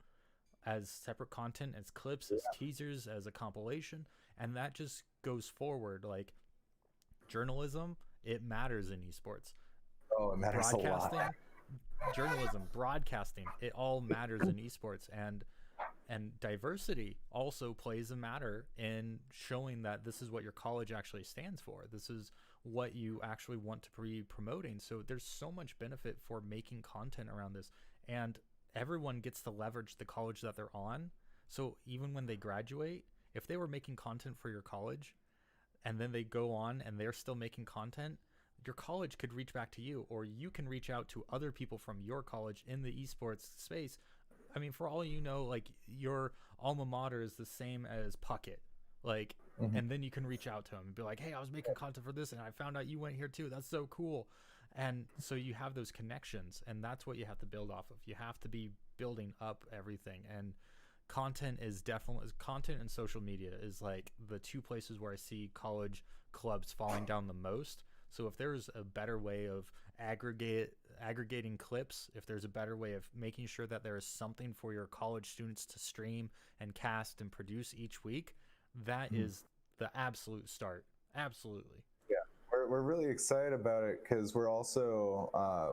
as separate content, as clips, as teasers, as a compilation, and that just goes forward. Like, journalism, it matters in esports. Oh, it matters a lot. Journalism, broadcasting, it all matters in esports, and diversity also plays a matter in showing that this is what your college actually stands for. This is what you actually want to be promoting. So there's so much benefit for making content around this, and everyone gets to leverage the college that they're on. So even when they graduate, if they were making content for your college and then they go on and they're still making content, your college could reach back to you, or you can reach out to other people from your college in the esports space. I mean, for all you know, like, your alma mater is the same as Puckett. Like, and then you can reach out to them and be like, hey, I was making content for this and I found out you went here too. That's so cool. And so you have those connections, and that's what you have to build off of. You have to be building up everything. And content and social media is like the two places where I see college clubs falling down the most. So if there's a better way of aggregating clips, if there's a better way of making sure that there is something for your college students to stream and cast and produce each week, that is the absolute start. Absolutely. Yeah, we're really excited about it because we're also,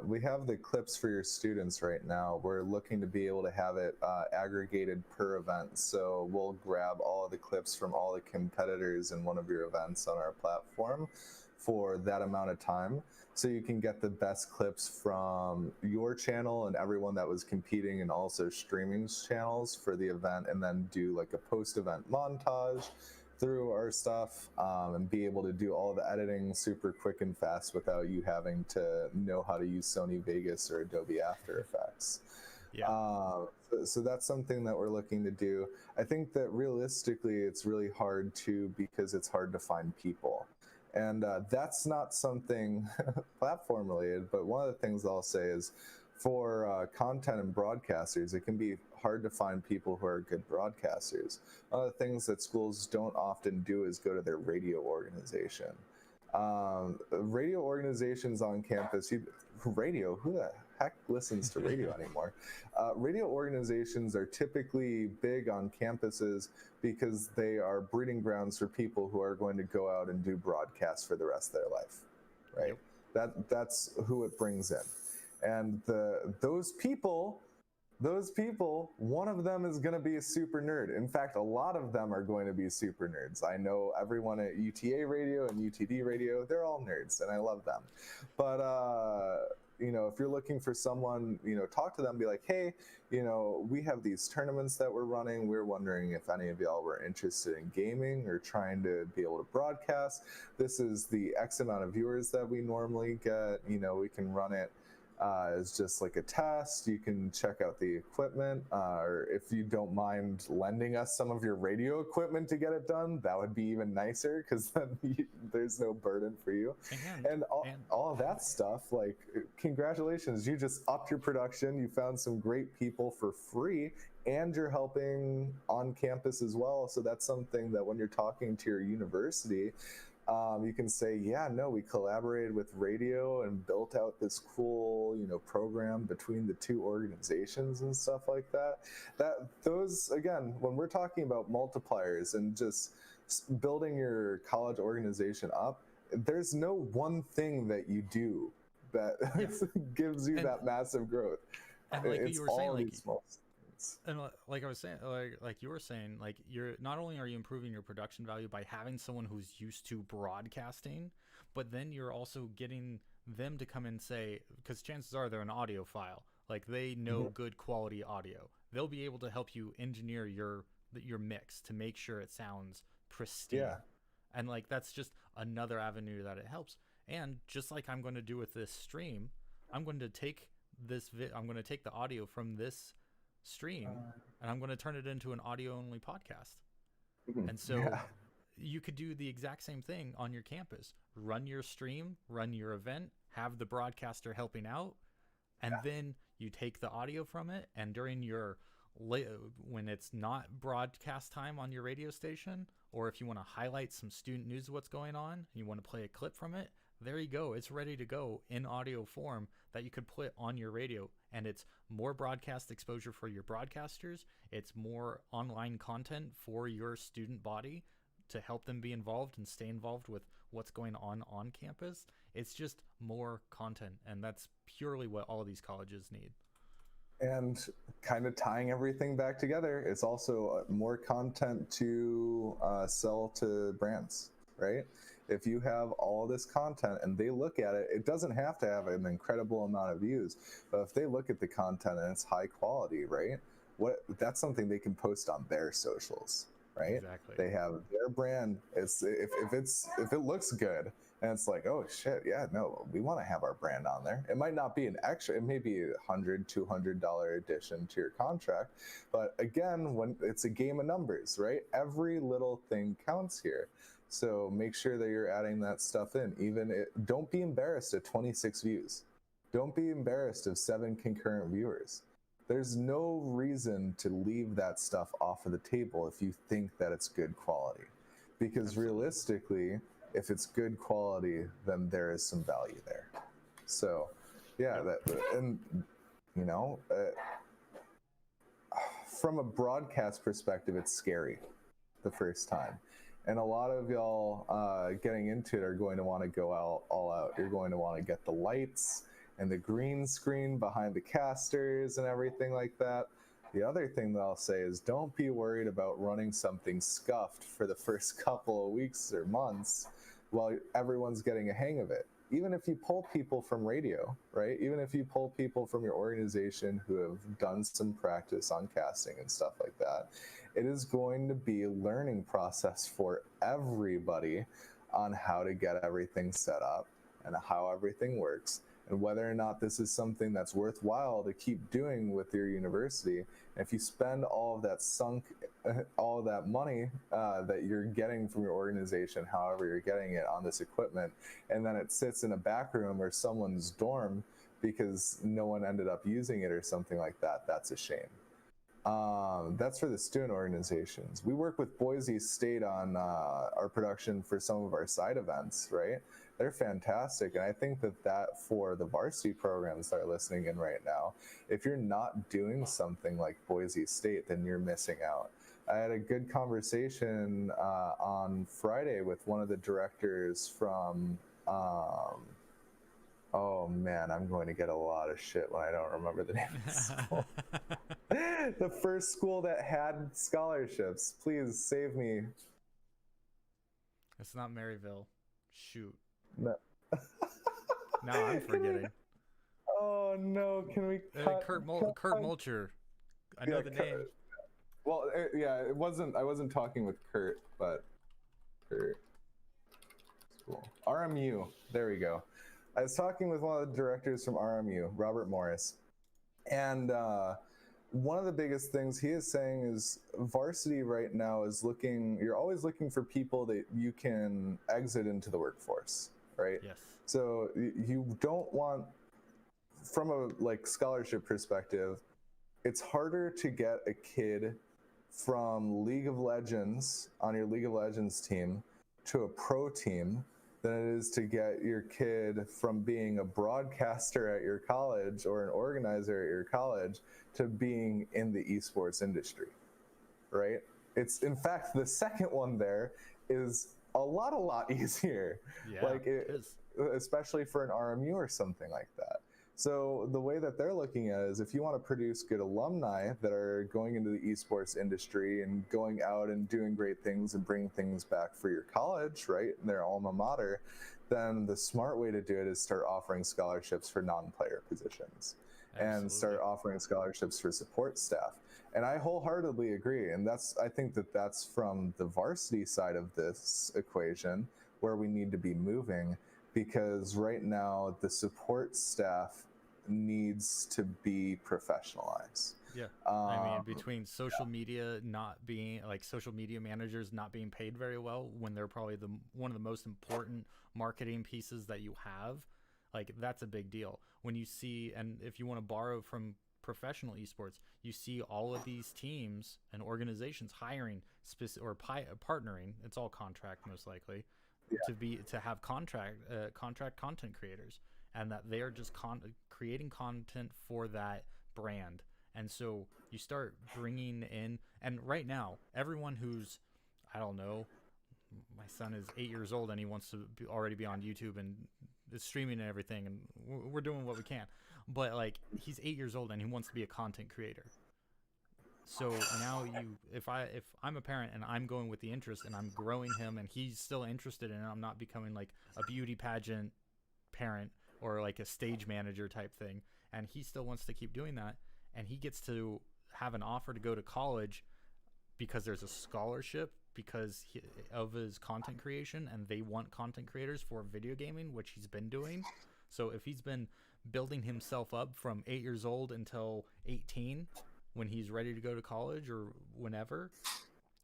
we have the clips for your students right now. We're looking to be able to have it aggregated per event. So we'll grab all of the clips from all the competitors in one of your events on our platform for that amount of time. So you can get the best clips from your channel and everyone that was competing, and also streaming channels for the event, and then do like a post-event montage through our stuff, and be able to do all the editing super quick and fast without you having to know how to use Sony Vegas or Adobe After Effects. So that's something that we're looking to do. I think that realistically it's really hard too, because it's hard to find people. And that's not something platform related, but one of the things I'll say is, for content and broadcasters, it can be hard to find people who are good broadcasters. One of the things that schools don't often do is go to their radio organization. Radio organizations on campus, radio, who the heck listens to radio anymore? Radio organizations are typically big on campuses because they are breeding grounds for people who are going to go out and do broadcasts for the rest of their life, right? Yep. That's who it brings in. And those people, one of them is going to be a super nerd. In fact, a lot of them are going to be super nerds. I know everyone at UTA Radio and UTD Radio, they're all nerds, and I love them. But, if you're looking for someone, talk to them, be like, hey, we have these tournaments that we're running. We're wondering if any of y'all were interested in gaming or trying to be able to broadcast. This is the X amount of viewers that we normally get. We can run it as just like a test. You can check out the equipment, or if you don't mind lending us some of your radio equipment to get it done, that would be even nicer, because then there's no burden for you. And all of that stuff, like, congratulations, you just upped your production, you found some great people for free, and you're helping on campus as well. So that's something that when you're talking to your university, you can say, yeah, no, we collaborated with radio and built out this cool, program between the two organizations and stuff like that. Those, again, when we're talking about multipliers and just building your college organization up, there's no one thing that you do that gives you that massive growth. And like it's you were all saying, these small things. And like I was saying, like you were saying, like, you're not only are you improving your production value by having someone who's used to broadcasting, but then you're also getting them to come and say, because chances are they're an audiophile, like they know good quality audio. They'll be able to help you engineer your mix to make sure it sounds pristine. Yeah. And like that's just another avenue that it helps. And just like I'm going to do with this stream, I'm going to take I'm going to take the audio from this stream and I'm going to turn it into an audio only podcast. And so you could do the exact same thing on your campus. Run your stream, run your event, have the broadcaster helping out, and then you take the audio from it, and during your when it's not broadcast time on your radio station, or if you want to highlight some student news of what's going on and you want to play a clip from it, there you go. It's ready to go in audio form that you could put on your radio, and it's more broadcast exposure for your broadcasters. It's more online content for your student body to help them be involved and stay involved with what's going on campus. It's just more content, and that's purely what all of these colleges need. And kind of tying everything back together, it's also more content to sell to brands, right? If you have all this content and they look at it, it doesn't have to have an incredible amount of views, but if they look at the content and it's high quality, right? That's something they can post on their socials, right? Exactly. They have their brand. If it looks good and it's like, oh shit, yeah, no, we want to have our brand on there. It might not be an extra, it may be $100, $200 addition to your contract, but again, when it's a game of numbers, right? Every little thing counts here. So make sure that you're adding that stuff in. Don't be embarrassed at 26 views. Don't be embarrassed of 7 concurrent viewers. There's no reason to leave that stuff off of the table if you think that it's good quality. Because realistically, if it's good quality, then there is some value there. So, yeah, from a broadcast perspective, it's scary the first time. And a lot of y'all getting into it are going to want to go all out. You're going to want to get the lights and the green screen behind the casters and everything like that. The other thing that I'll say is don't be worried about running something scuffed for the first couple of weeks or months while everyone's getting a hang of it. Even if you pull people from radio, right? Even if you pull people from your organization who have done some practice on casting and stuff like that, it is going to be a learning process for everybody on how to get everything set up and how everything works, and whether or not this is something that's worthwhile to keep doing with your university. And if you spend all of that money that you're getting from your organization, however you're getting it on this equipment, and then it sits in a back room or someone's dorm because no one ended up using it or something like that, that's a shame. That's for the student organizations. We work with Boise State on our production for some of our side events, right? They're fantastic. And I think that for the varsity programs that are listening in right now, if you're not doing something like Boise State, then you're missing out. I had a good conversation on Friday with one of the directors from, oh man, I'm going to get a lot of shit when I don't remember the name of the school. The first school that had scholarships. Please save me. It's not Maryville. Shoot. No. Now I'm forgetting. Oh no! Can we cut? Kurt Mulcher. I know the name. Well, yeah, it wasn't. I wasn't talking with Kurt, but Kurt. School. RMU. There we go. I was talking with one of the directors from RMU, Robert Morris, and one of the biggest things he is saying is varsity right now is looking. You're always looking for people that you can exit into the workforce, right? Yes. So you don't want, from a like scholarship perspective, it's harder to get a kid from League of Legends on your League of Legends team to a pro team than it is to get your kid from being a broadcaster at your college or an organizer at your college to being in the esports industry, right? It's, in fact, the second one there is a lot easier. Yeah, like it is. Especially for an RMU or something like that. So the way that they're looking at it is, if you want to produce good alumni that are going into the esports industry and going out and doing great things and bringing things back for your college, right, and their alma mater, then the smart way to do it is start offering scholarships for non-player positions. Absolutely. And start offering scholarships for support staff. And I wholeheartedly agree. And I think that's from the varsity side of this equation where we need to be moving. Because right now the support staff needs to be professionalized. Yeah, I mean, between social media not being, like, social media managers not being paid very well when they're probably one of the most important marketing pieces that you have, like, that's a big deal. When you see, and if you want to borrow from professional esports, you see all of these teams and organizations hiring or partnering. It's all contract most likely. Yeah. to have contract content creators, and that they are just creating content for that brand. And so you start bringing in, and right now everyone who's, I don't know, my son is 8 years old and he wants to already be on YouTube and is streaming and everything, and we're doing what we can, but like, he's 8 years old and he wants to be a content creator. So now if I'm a parent and I'm going with the interest and I'm growing him and he's still interested in it, I'm not becoming like a beauty pageant parent or like a stage manager type thing, and he still wants to keep doing that, and he gets to have an offer to go to college because there's a scholarship because of his content creation, and they want content creators for video gaming, which he's been doing. So if he's been building himself up from 8 years old until 18, when he's ready to go to college or whenever,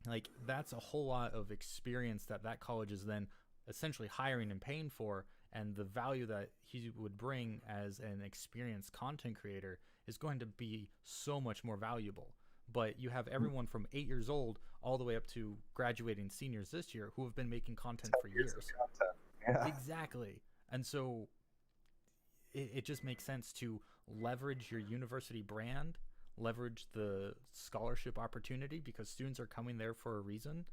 like, that's a whole lot of experience that college is then essentially hiring and paying for, and the value that he would bring as an experienced content creator is going to be so much more valuable. But you have everyone from 8 years old all the way up to graduating seniors this year who have been making content for years. Yeah. Exactly. And so it just makes sense to leverage your university brand, leverage the scholarship opportunity, because students are coming there for a reason.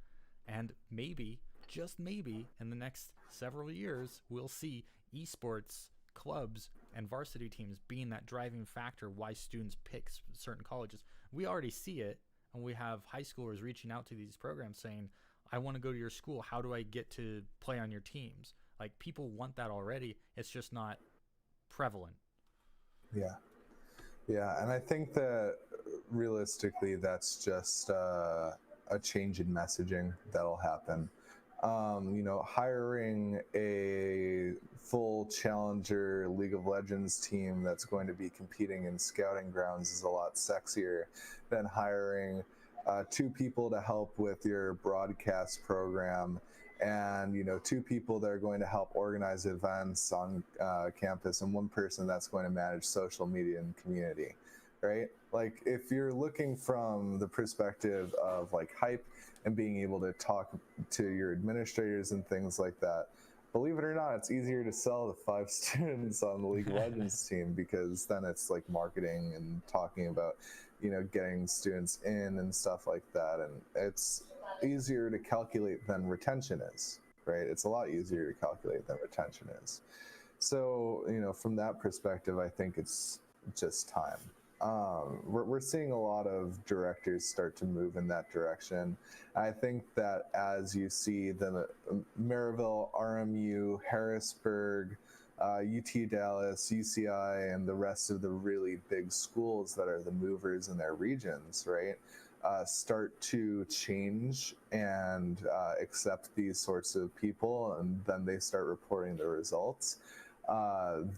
And maybe, just maybe, in the next several years, we'll see esports clubs and varsity teams being that driving factor why students pick certain colleges. We already see it, and we have high schoolers reaching out to these programs saying, I want to go to your school. How do I get to play on your teams? Like, people want that already. It's just not prevalent. Yeah, and I think that realistically, that's just a change in messaging that'll happen. Hiring a full challenger League of Legends team that's going to be competing in scouting grounds is a lot sexier than hiring 2 people to help with your broadcast program, and 2 people that are going to help organize events on campus, and 1 person that's going to manage social media and community, right? Like if you're looking from the perspective of like hype and being able to talk to your administrators and things like that, believe it or not, it's easier to sell to 5 students on the League of Legends team, because then it's like marketing and talking about, you know, getting students in and stuff like that. And it's easier to calculate than retention is, right? It's a lot easier to calculate than retention is. So, you know, from that perspective, I think it's just time. We're seeing a lot of directors start to move in that direction. I think that as you see the Maryville, RMU, Harrisburg, UT Dallas, UCI, and the rest of the really big schools that are the movers in their regions, right, start to change and accept these sorts of people, and then they start reporting the results,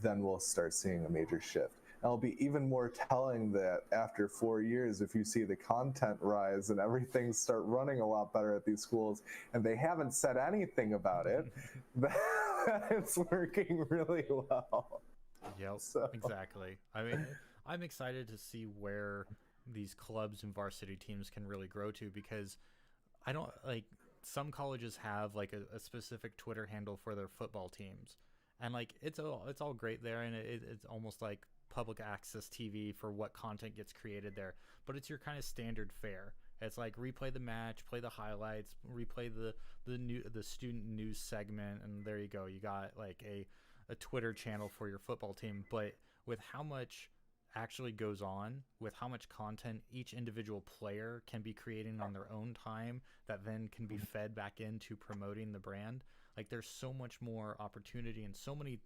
then we'll start seeing a major shift. And it'll be even more telling that after 4 years, if you see the content rise and everything start running a lot better at these schools, and they haven't said anything about it, that it's working really well. Yep, so. Exactly. I mean, I'm excited to see where these clubs and varsity teams can really grow to, because I don't like, some colleges have like a specific Twitter handle for their football teams, and like it's all great there, and it's almost like public access TV for what content gets created there, but it's your kind of standard fare. It's like replay the match, play the highlights, replay the student news segment, and there you go. You got like a Twitter channel for your football team. But with how much actually goes on, with how much content each individual player can be creating on their own time that then can be fed back into promoting the brand, like there's so much more opportunity and so many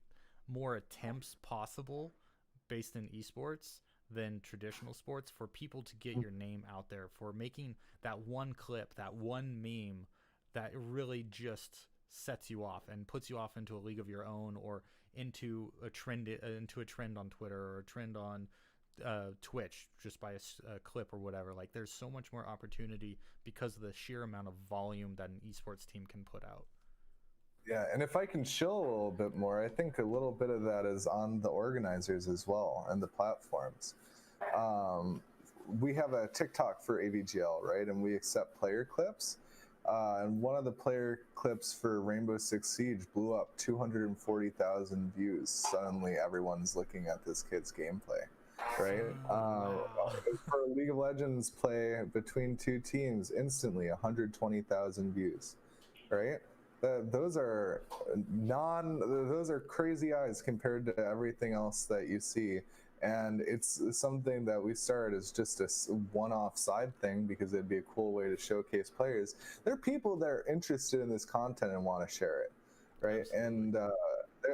more attempts possible based in esports than traditional sports for people to get your name out there, for making that one clip, that one meme that really just sets you off and puts you off into a league of your own, or into a trend on Twitter, or a trend on Twitch just by a clip or whatever. Like there's so much more opportunity because of the sheer amount of volume that an esports team can put out. Yeah, and if I can chill a little bit more, I think a little bit of that is on the organizers as well and the platforms. We have a TikTok for AVGL, right? And we accept player clips. And one of the player clips for Rainbow Six Siege blew up 240,000 views. Suddenly everyone's looking at this kid's gameplay, right? For League of Legends play between two teams, instantly 120,000 views, right? Those are crazy eyes compared to everything else that you see. And it's something that we started as just a one-off side thing because it'd be a cool way to showcase players. There are people that are interested in this content and want to share it, right? Absolutely. And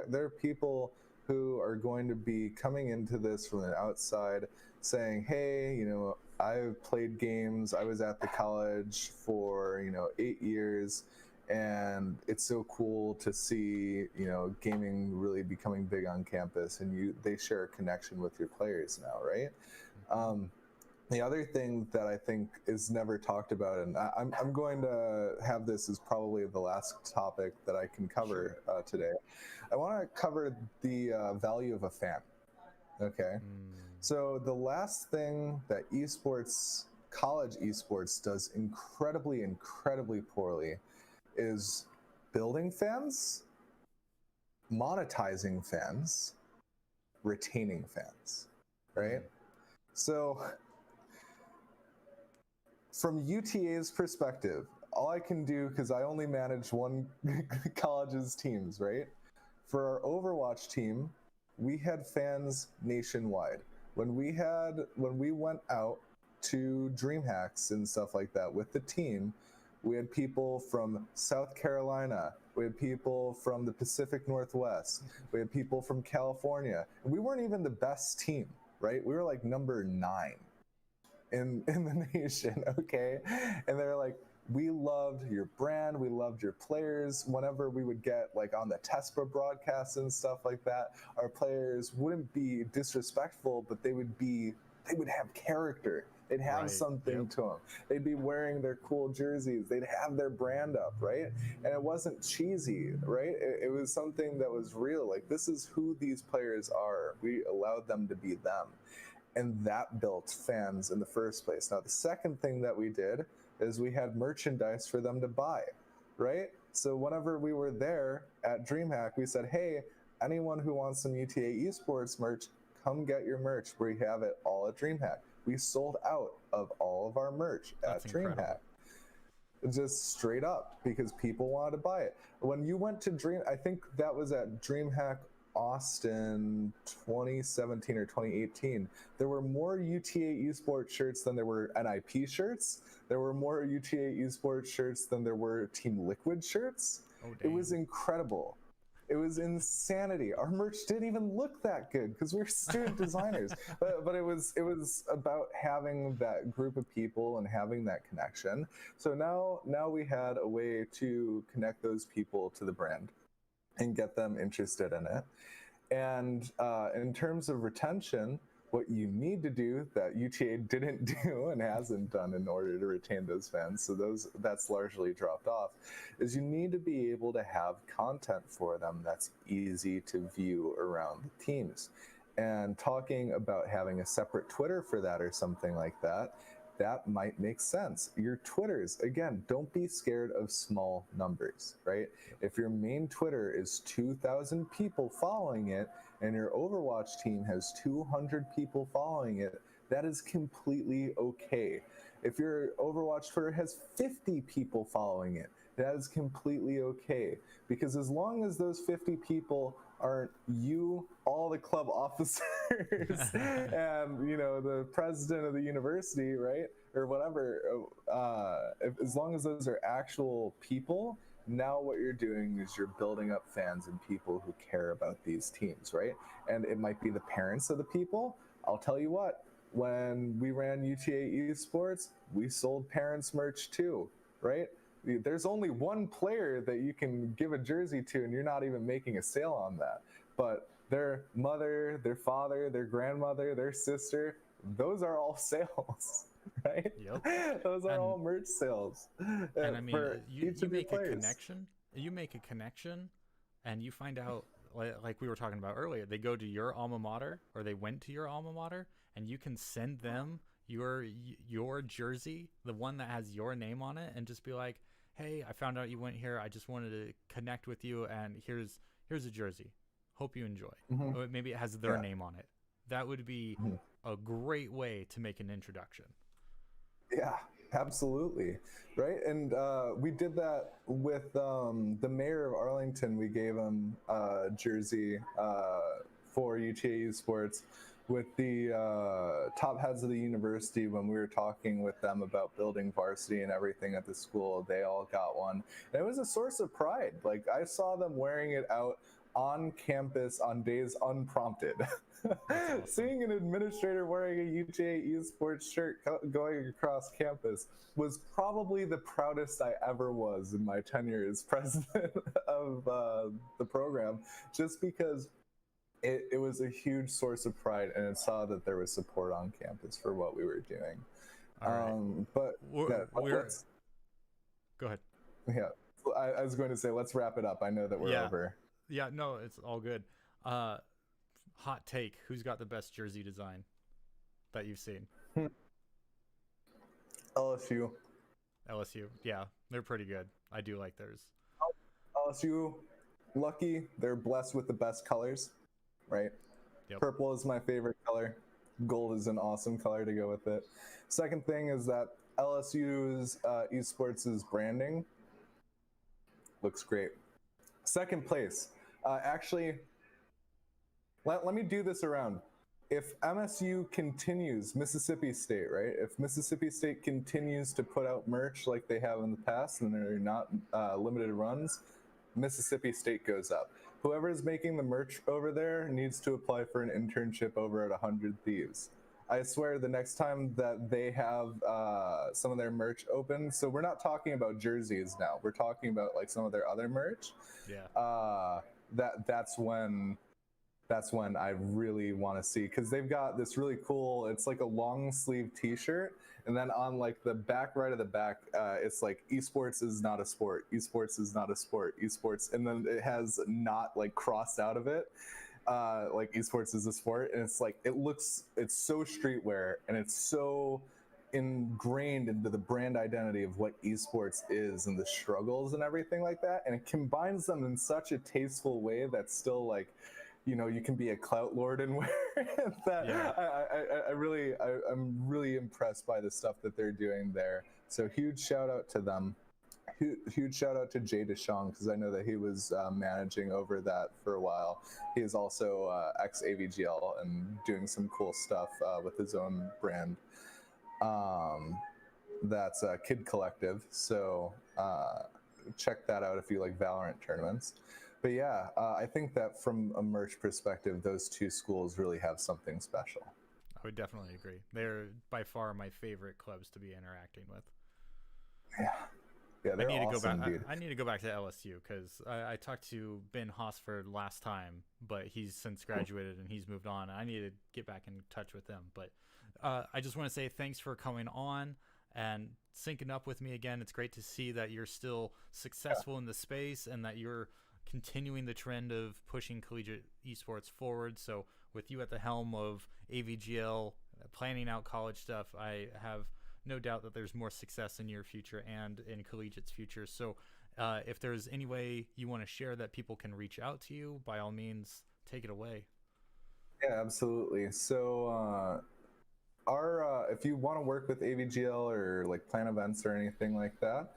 there are people who are going to be coming into this from the outside saying, hey, you know, I've played games, I was at the college for, 8 years, and it's so cool to see, gaming really becoming big on campus, and they share a connection with your players now, right? The other thing that I think is never talked about, and I'm going to have this as probably the last topic that I can cover today. I want to cover the value of a fan. Okay. So the last thing that college esports does incredibly, incredibly poorly is building fans, monetizing fans, retaining fans, right? So from UTA's perspective, all I can do, because I only manage one college's teams, right? For our Overwatch team, we had fans nationwide. When we went out to DreamHacks and stuff like that with the team, we had people from South Carolina, we had people from the Pacific Northwest, we had people from California. And we weren't even the best team, right? We were like number 9 in the nation, okay? And they're like, we loved your brand, we loved your players. Whenever we would get like on the TESPA broadcasts and stuff like that, our players wouldn't be disrespectful, but they would have character. They'd have something to them. They'd be wearing their cool jerseys. They'd have their brand up, right? And it wasn't cheesy, right? It was something that was real. Like, this is who these players are. We allowed them to be them. and that built fans in the first place. Now, the second thing that we did is we had merchandise for them to buy, right? So whenever we were there at DreamHack, we said, hey, anyone who wants some UTA esports merch, come get your merch. We have it all at DreamHack. We sold out of all of our merch at DreamHack. Just straight up, because people wanted to buy it. When you went to I think that was at DreamHack Austin 2017 or 2018, there were more UTA esports shirts than there were NIP shirts. There were more UTA esports shirts than there were Team Liquid shirts. Oh, it was incredible. It was insanity. Our merch didn't even look that good because we were student designers. But it was about having that group of people and having that connection. So now we had a way to connect those people to the brand and get them interested in it. And in terms of retention, what you need to do that UTA didn't do and hasn't done in order to retain those fans, so that's largely dropped off, is you need to be able to have content for them that's easy to view around the teams. And talking about having a separate Twitter for that or something like that, that might make sense. Your Twitters, again, don't be scared of small numbers, right? If your main Twitter is 2,000 people following it and your Overwatch team has 200 people following it, that is completely okay. If your Overwatch Twitter has 50 people following it, that is completely okay. Because as long as those 50 people aren't you, all the club officers, and the president of the university, right, or whatever, as long as those are actual people, now what you're doing is you're building up fans and people who care about these teams, right? And it might be the parents of the people. I'll tell you what, when we ran UTA Esports, we sold parents merch too, right? There's only one player that you can give a jersey to, and you're not even making a sale on that. But their mother, their father, their grandmother, their sister, those are all sales, right? Yep. Those are all merch sales. And I mean, you make a connection. You make a connection, and you find out, like we were talking about earlier, they go to your alma mater, or they went to your alma mater, and you can send them your jersey, the one that has your name on it, and just be like, hey, I found out you went here. I just wanted to connect with you, and here's a jersey. Hope you enjoy. Mm-hmm. Or maybe it has their name on it. That would be a great way to make an introduction. Yeah, absolutely. Right. And we did that with the mayor of Arlington. We gave him a jersey for UTA Esports with the top heads of the university. When we were talking with them about building varsity and everything at the school, they all got one. And it was a source of pride. Like, I saw them wearing it out on campus on days unprompted. Awesome. Seeing an administrator wearing a UTA Esports shirt going across campus was probably the proudest I ever was in my tenure as president of the program, just because it was a huge source of pride, and it saw that there was support on campus for what we were doing. All right. But go ahead. Yeah, I was going to say, let's wrap it up. I know that we're over. Yeah, no, it's all good. Hot take: who's got the best jersey design that you've seen? LSU. Yeah, they're pretty good. I do like theirs. LSU, lucky, they're blessed with the best colors. Right? Yep. Purple is my favorite color. Gold is an awesome color to go with it. Second thing is that LSU's esports' branding looks great. Second place. Actually, let me do this around. If MSU continues, Mississippi State, right? If Mississippi State continues to put out merch like they have in the past, and they're not limited runs, Mississippi State goes up. Whoever is making the merch over there needs to apply for an internship over at 100 Thieves. I swear the next time that they have some of their merch open, so we're not talking about jerseys now, we're talking about like some of their other merch. Yeah. That's when I really want to see, because they've got this really cool, it's like a long sleeve t-shirt, and then on like the back right of the back, it's like esports is not a sport, esports is not a sport, esports, and then it has not like crossed out of it. like esports is a sport, and it's like it's so streetwear, and it's so ingrained into the brand identity of what esports is and the struggles and everything like that, and it combines them in such a tasteful way that's still like, you can be a clout lord and wear that. Yeah. I'm really impressed by the stuff that they're doing there. So huge shout out to them. Huge shout out to Jay Deschong, because I know that he was managing over that for a while. He is also ex AVGL and doing some cool stuff with his own brand. That's Kid Collective. So check that out if you like Valorant tournaments. But yeah, I think that from a merch perspective, those two schools really have something special. I would definitely agree. They're by far my favorite clubs to be interacting with. Yeah, they're awesome, dude. I need to go back to LSU, because I talked to Ben Hosford last time, but he's since graduated and he's moved on. I need to get back in touch with them. But I just want to say thanks for coming on and syncing up with me again. It's great to see that you're still successful in the space and that you're continuing the trend of pushing collegiate esports forward. So with you at the helm of AVGL, planning out college stuff, I have no doubt that there's more success in your future and in collegiate's future. So if there's any way you want to share that people can reach out to you, by all means, take it away. Yeah, absolutely. So if you want to work with AVGL or like plan events or anything like that,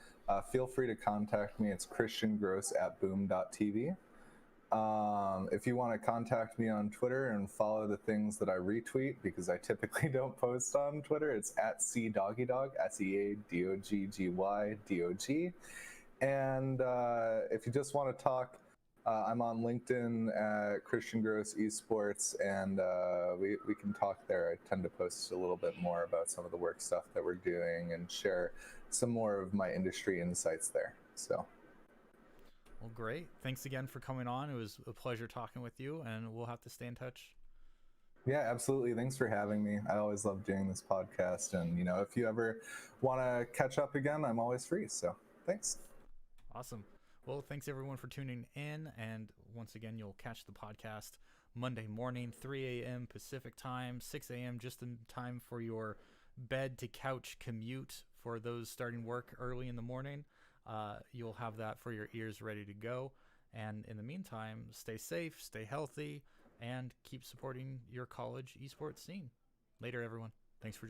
feel free to contact me. It's christiangross@boom.tv. If you want to contact me on Twitter and follow the things that I retweet, because I typically don't post on Twitter, it's @cdoggydog, SEADOGGYDOG. And if you just want to talk, I'm on LinkedIn at Christian Gross Esports, and we can talk there. I tend to post a little bit more about some of the work stuff that we're doing and share some more of my industry insights there. So. Well, great. Thanks again for coming on. It was a pleasure talking with you, and we'll have to stay in touch. Yeah, absolutely. Thanks for having me. I always love doing this podcast, and if you ever want to catch up again, I'm always free. So thanks. Awesome. Well, thanks everyone for tuning in, and once again, you'll catch the podcast Monday morning, 3 a.m. Pacific time, 6 a.m. just in time for your bed to couch commute for those starting work early in the morning. You'll have that for your ears ready to go. And in the meantime, stay safe, stay healthy, and keep supporting your college esports scene. Later, everyone. Thanks for joining.